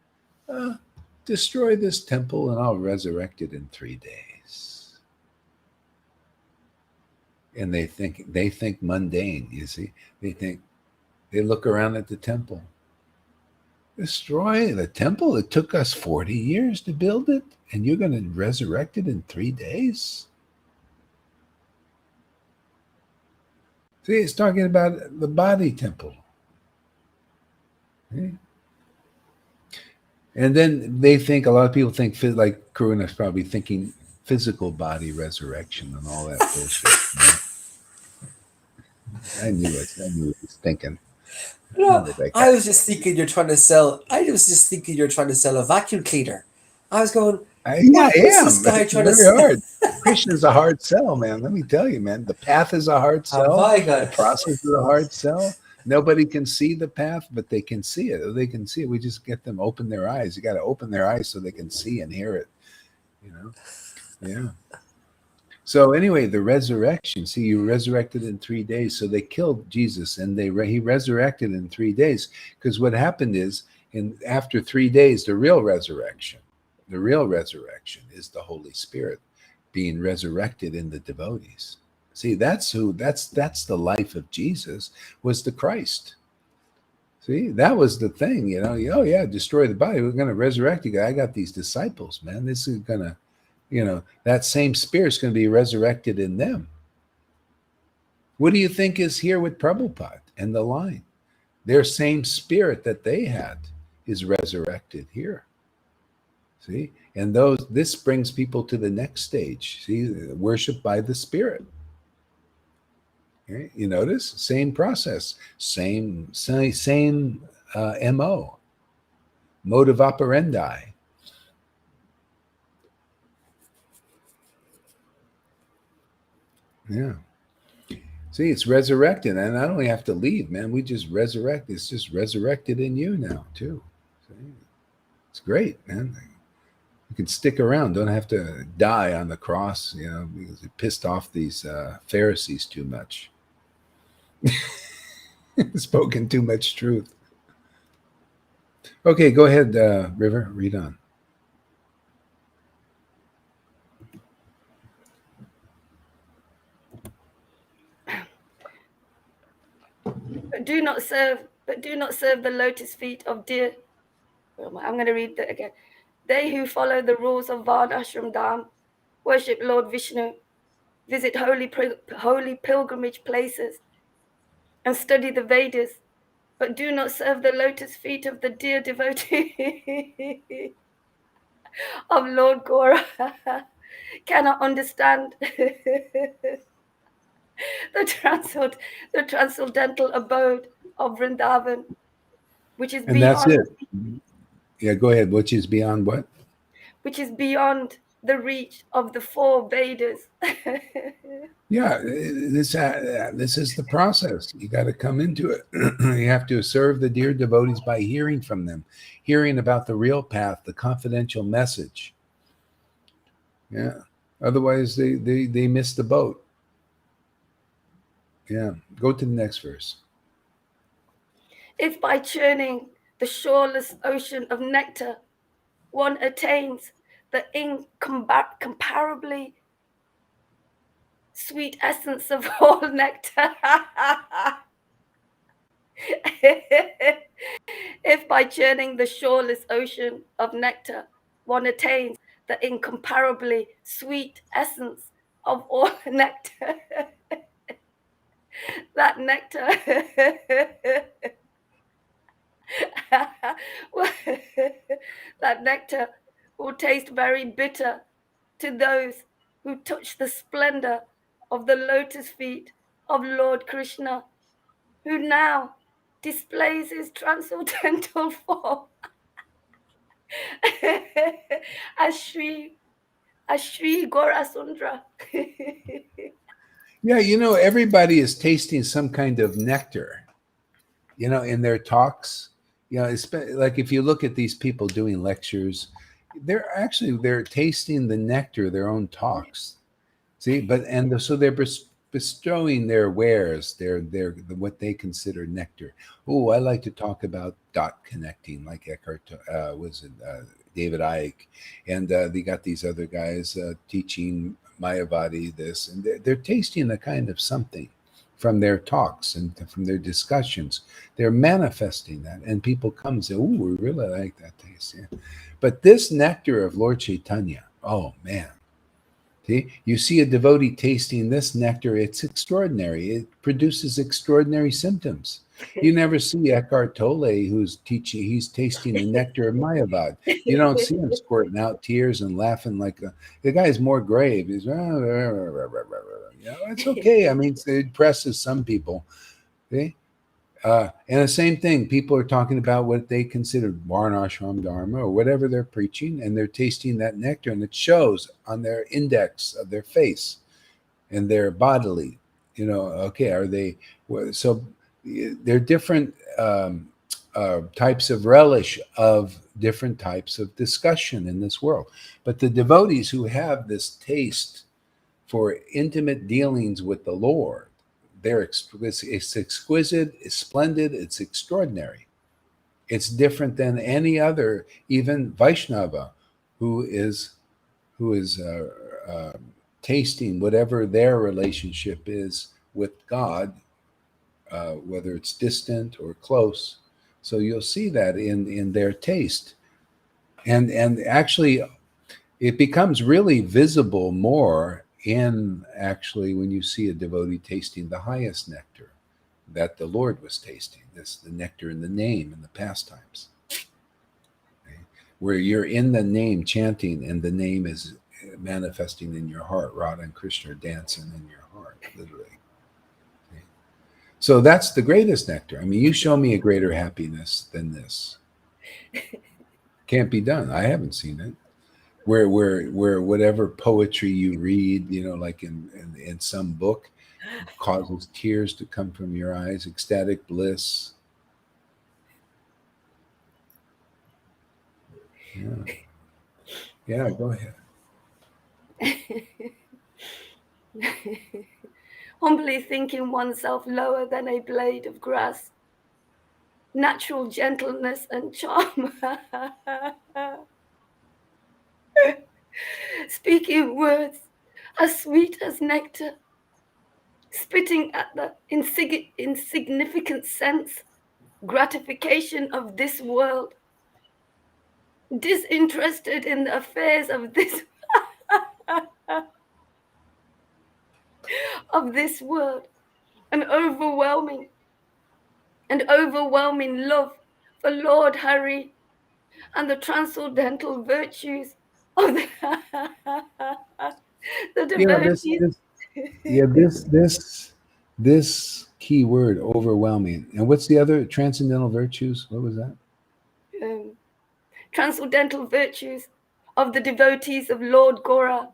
destroy this temple and I'll resurrect it in 3 days. And they think mundane, you see. They look around at the temple. Destroy the temple? It took us 40 years to build it, and you're going to resurrect it in 3 days? See, it's talking about the body temple. Okay? And then they think, a lot of people think, like Karuna's probably thinking physical body resurrection and all that bullshit. I knew it. I knew what he was thinking. No, I was just thinking you're trying to sell. I was just thinking you're trying to sell a vacuum cleaner. I was going, I am. this guy It's trying to very sell? hard. Krishna's a hard sell, man. Let me tell you, man. The path is a hard Have sell. I got The it? process is a hard sell. Nobody can see the path, but they can see it. They can see it. We just get them open their eyes. You got to open their eyes so they can see and hear it. Yeah. So anyway, the resurrection. See, you resurrected in 3 days. So they killed Jesus, and he resurrected in 3 days. Because what happened is, after 3 days, the real resurrection is the Holy Spirit being resurrected in the devotees. See, that's the life of Jesus, was the Christ. See, that was the thing, Oh yeah, destroy the body. We're going to resurrect you. I got these disciples, man. This is going to, that same spirit's going to be resurrected in them. What do you think is here with Prabhupada and the line? Their same spirit that they had is resurrected here. See, and this brings people to the next stage. See, worship by the Spirit. Okay? You notice, same process, same MO, mode of operandi. Yeah. See, it's resurrected, and I don't even have to leave, man. We just resurrect. It's just resurrected in you now, too. See? It's great, man. You can stick around. Don't have to die on the cross, because it pissed off these Pharisees too much. Spoken too much truth. Okay, go ahead, River. Read on. But do not serve the lotus feet of dear. I'm going to read that again. They who follow the rules of Varnashram Dham, worship Lord Vishnu, visit holy pilgrimage places, and study the Vedas, but do not serve the lotus feet of the dear devotee of Lord Gora. cannot understand the transcendental abode of Vrindavan, which is And that's beyond it. Yeah, go ahead. Which is beyond what? which is beyond the reach of the four Vedas. Yeah, this is the process. You got to come into it. You have to serve the dear devotees by hearing from them, hearing about the real path, the confidential message. Yeah. Otherwise, they miss the boat. Yeah. Go to the next verse. If by churning the shoreless ocean of nectar one attains the incomparably sweet essence of all nectar. If by churning the shoreless ocean of nectar one attains the incomparably sweet essence of all nectar, that nectar that nectar will taste very bitter to those who touch the splendor of the lotus feet of Lord Krishna, who now displays his transcendental form as Sri Gorasundra. Yeah, everybody is tasting some kind of nectar, in their talks. It's like if you look at these people doing lectures, they're tasting the nectar of their own talks. See, so they're bestowing their wares, their what they consider nectar. Oh, I like to talk about dot connecting, like Eckhart was it David Icke, and they got these other guys teaching Mayavadi this, and they're tasting a kind of something from their talks and from their discussions. They're manifesting that, and people come and say, "Oh, we really like that taste." Yeah. But this nectar of Lord Chaitanya, oh man. See, you see a devotee tasting this nectar, it's extraordinary. It produces extraordinary symptoms. You never see Eckhart Tolle who's teaching, he's tasting the nectar of Mayavad. You don't see him squirting out tears and laughing like the guy's more grave. He's, it's okay. I mean, it impresses some people. See? And the same thing, people are talking about what they consider Varnashram Dharma or whatever they're preaching, and they're tasting that nectar, and it shows on their index of their face and their bodily. Okay, are they? So there are different types of relish of different types of discussion in this world. But the devotees who have this taste for intimate dealings with the Lord, it's exquisite, it's splendid, it's extraordinary. It's different than any other, even Vaishnava, who is tasting whatever their relationship is with God, whether it's distant or close. So you'll see that in their taste, and actually, it becomes really visible more in actually when you see a devotee tasting the highest nectar that the Lord was tasting, the nectar in the name and the pastimes, okay? Where you're in the name chanting and the name is manifesting in your heart. Radha and Krishna are dancing in your heart, literally. Okay? So that's the greatest nectar. I mean, you show me a greater happiness than this. Can't be done. I haven't seen it. Where whatever poetry you read, like in some book, causes tears to come from your eyes, ecstatic bliss. Yeah, go ahead. Humbly thinking oneself lower than a blade of grass, natural gentleness and charm. Speaking words as sweet as nectar, spitting at the insignificant sense gratification of this world, disinterested in the affairs of this of this world, an overwhelming love for Lord Hari and the transcendental virtues of the, the devotees. This key word, overwhelming. And what's the other transcendental virtues? What was that? Transcendental virtues of the devotees of Lord Gora.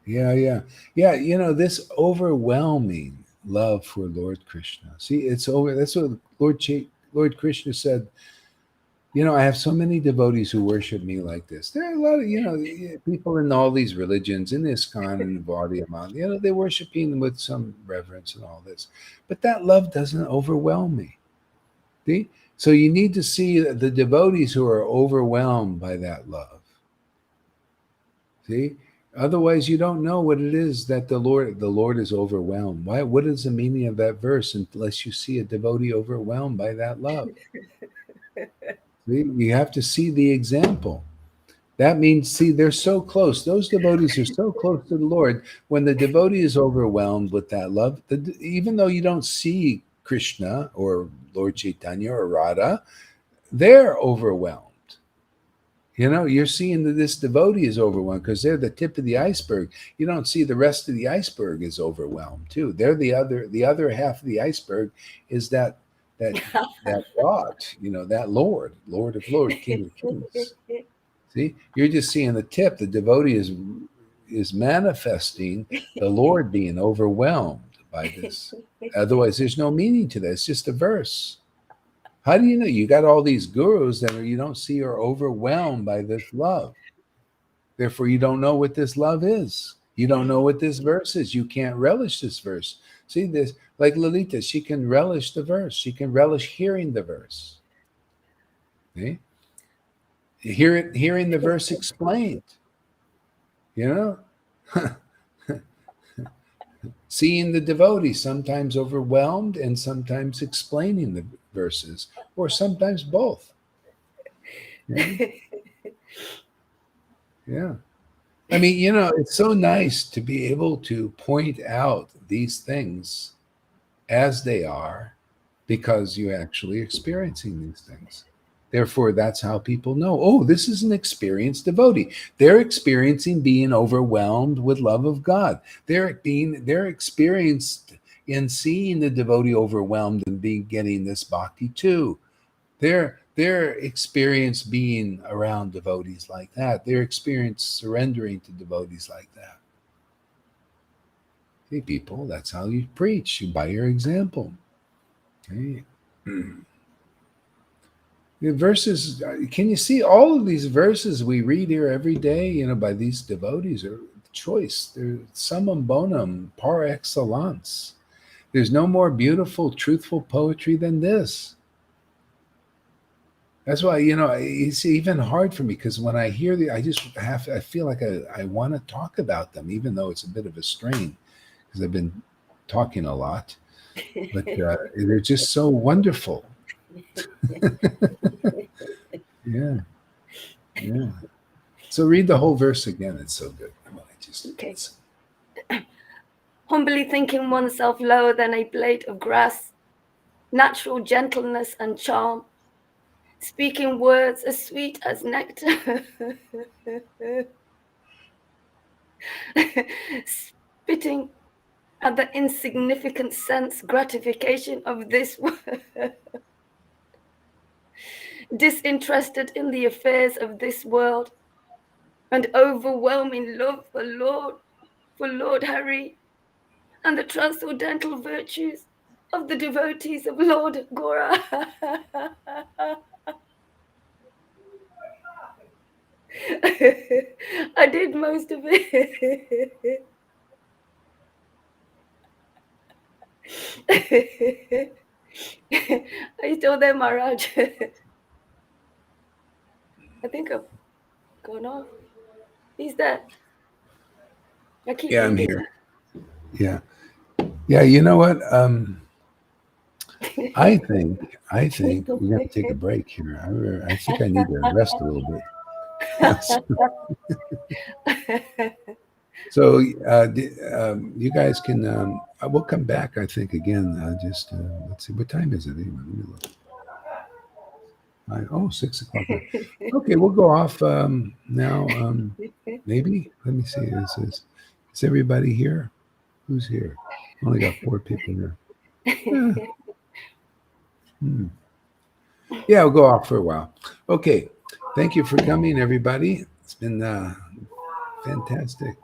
Yeah. This overwhelming love for Lord Krishna. See, it's over. That's what Lord Krishna said. I have so many devotees who worship me like this. There are a lot of, people in all these religions, in ISKCON and Vardhyaman, they worship him with some reverence and all this. But that love doesn't overwhelm me. See? So you need to see the devotees who are overwhelmed by that love. See? Otherwise, you don't know what it is that the Lord is overwhelmed. Why? What is the meaning of that verse unless you see a devotee overwhelmed by that love? See? You have to see the example. That means, see, they're so close. Those devotees are so close to the Lord. When the devotee is overwhelmed with that love, even though you don't see Krishna or Lord Chaitanya or Radha, they're overwhelmed. You're seeing that this devotee is overwhelmed because they're the tip of the iceberg. You don't see the rest of the iceberg is overwhelmed too. They're the other half of the iceberg is that God, that Lord of Lords, King of Kings. See, you're just seeing the tip. The devotee is manifesting the Lord being overwhelmed by this. Otherwise, there's no meaning to that. It's just a verse. How do you know? You got all these gurus that you don't see are overwhelmed by this love. Therefore, you don't know what this love is. You don't know what this verse is. You can't relish this verse. See this, like Lalita, she can relish the verse. She can relish hearing the verse. See? Hearing the verse explained. Seeing the devotee sometimes overwhelmed and sometimes explaining the verses, or sometimes both. Yeah. I mean, it's so nice to be able to point out these things as they are because you're actually experiencing these things. Therefore, that's how people know, oh, this is an experienced devotee. They're experiencing being overwhelmed with love of God. They're experienced in seeing the devotee overwhelmed and getting this bhakti too. They're experienced being around devotees like that. They're experienced surrendering to devotees like that. Hey, people, that's how you preach, by your example. Okay. The verses, can you see all of these verses we read here every day, by these devotees are choice. They're summum bonum par excellence. There's no more beautiful, truthful poetry than this. That's why, it's even hard for me because when I hear I feel like I want to talk about them, even though it's a bit of a strain because I've been talking a lot, but they're just so wonderful. Yeah. So read the whole verse again. It's so good. Okay. Humbly thinking oneself lower than a blade of grass, natural gentleness and charm, speaking words as sweet as nectar, spitting at the insignificant sense gratification of this world, disinterested in the affairs of this world, and overwhelming love for Lord Hari, and the transcendental virtues of the devotees of Lord Gora. I did most of it. Are you still there, Maharaj? I think I've gone off. He's there. I keep Yeah, I'm reading. here. Yeah. You know what? I think we're going to take a break here. I think I need to rest a little bit. So you guys can. We'll come back. I think again. Let's see. What time is it anyway? Let me look. 6 o'clock. Okay, we'll go off now. Maybe. Let me see. Is everybody here? Who's here? Only got 4 people here. Yeah. Yeah, I'll go off for a while. Okay. Thank you for coming, everybody. It's been fantastic.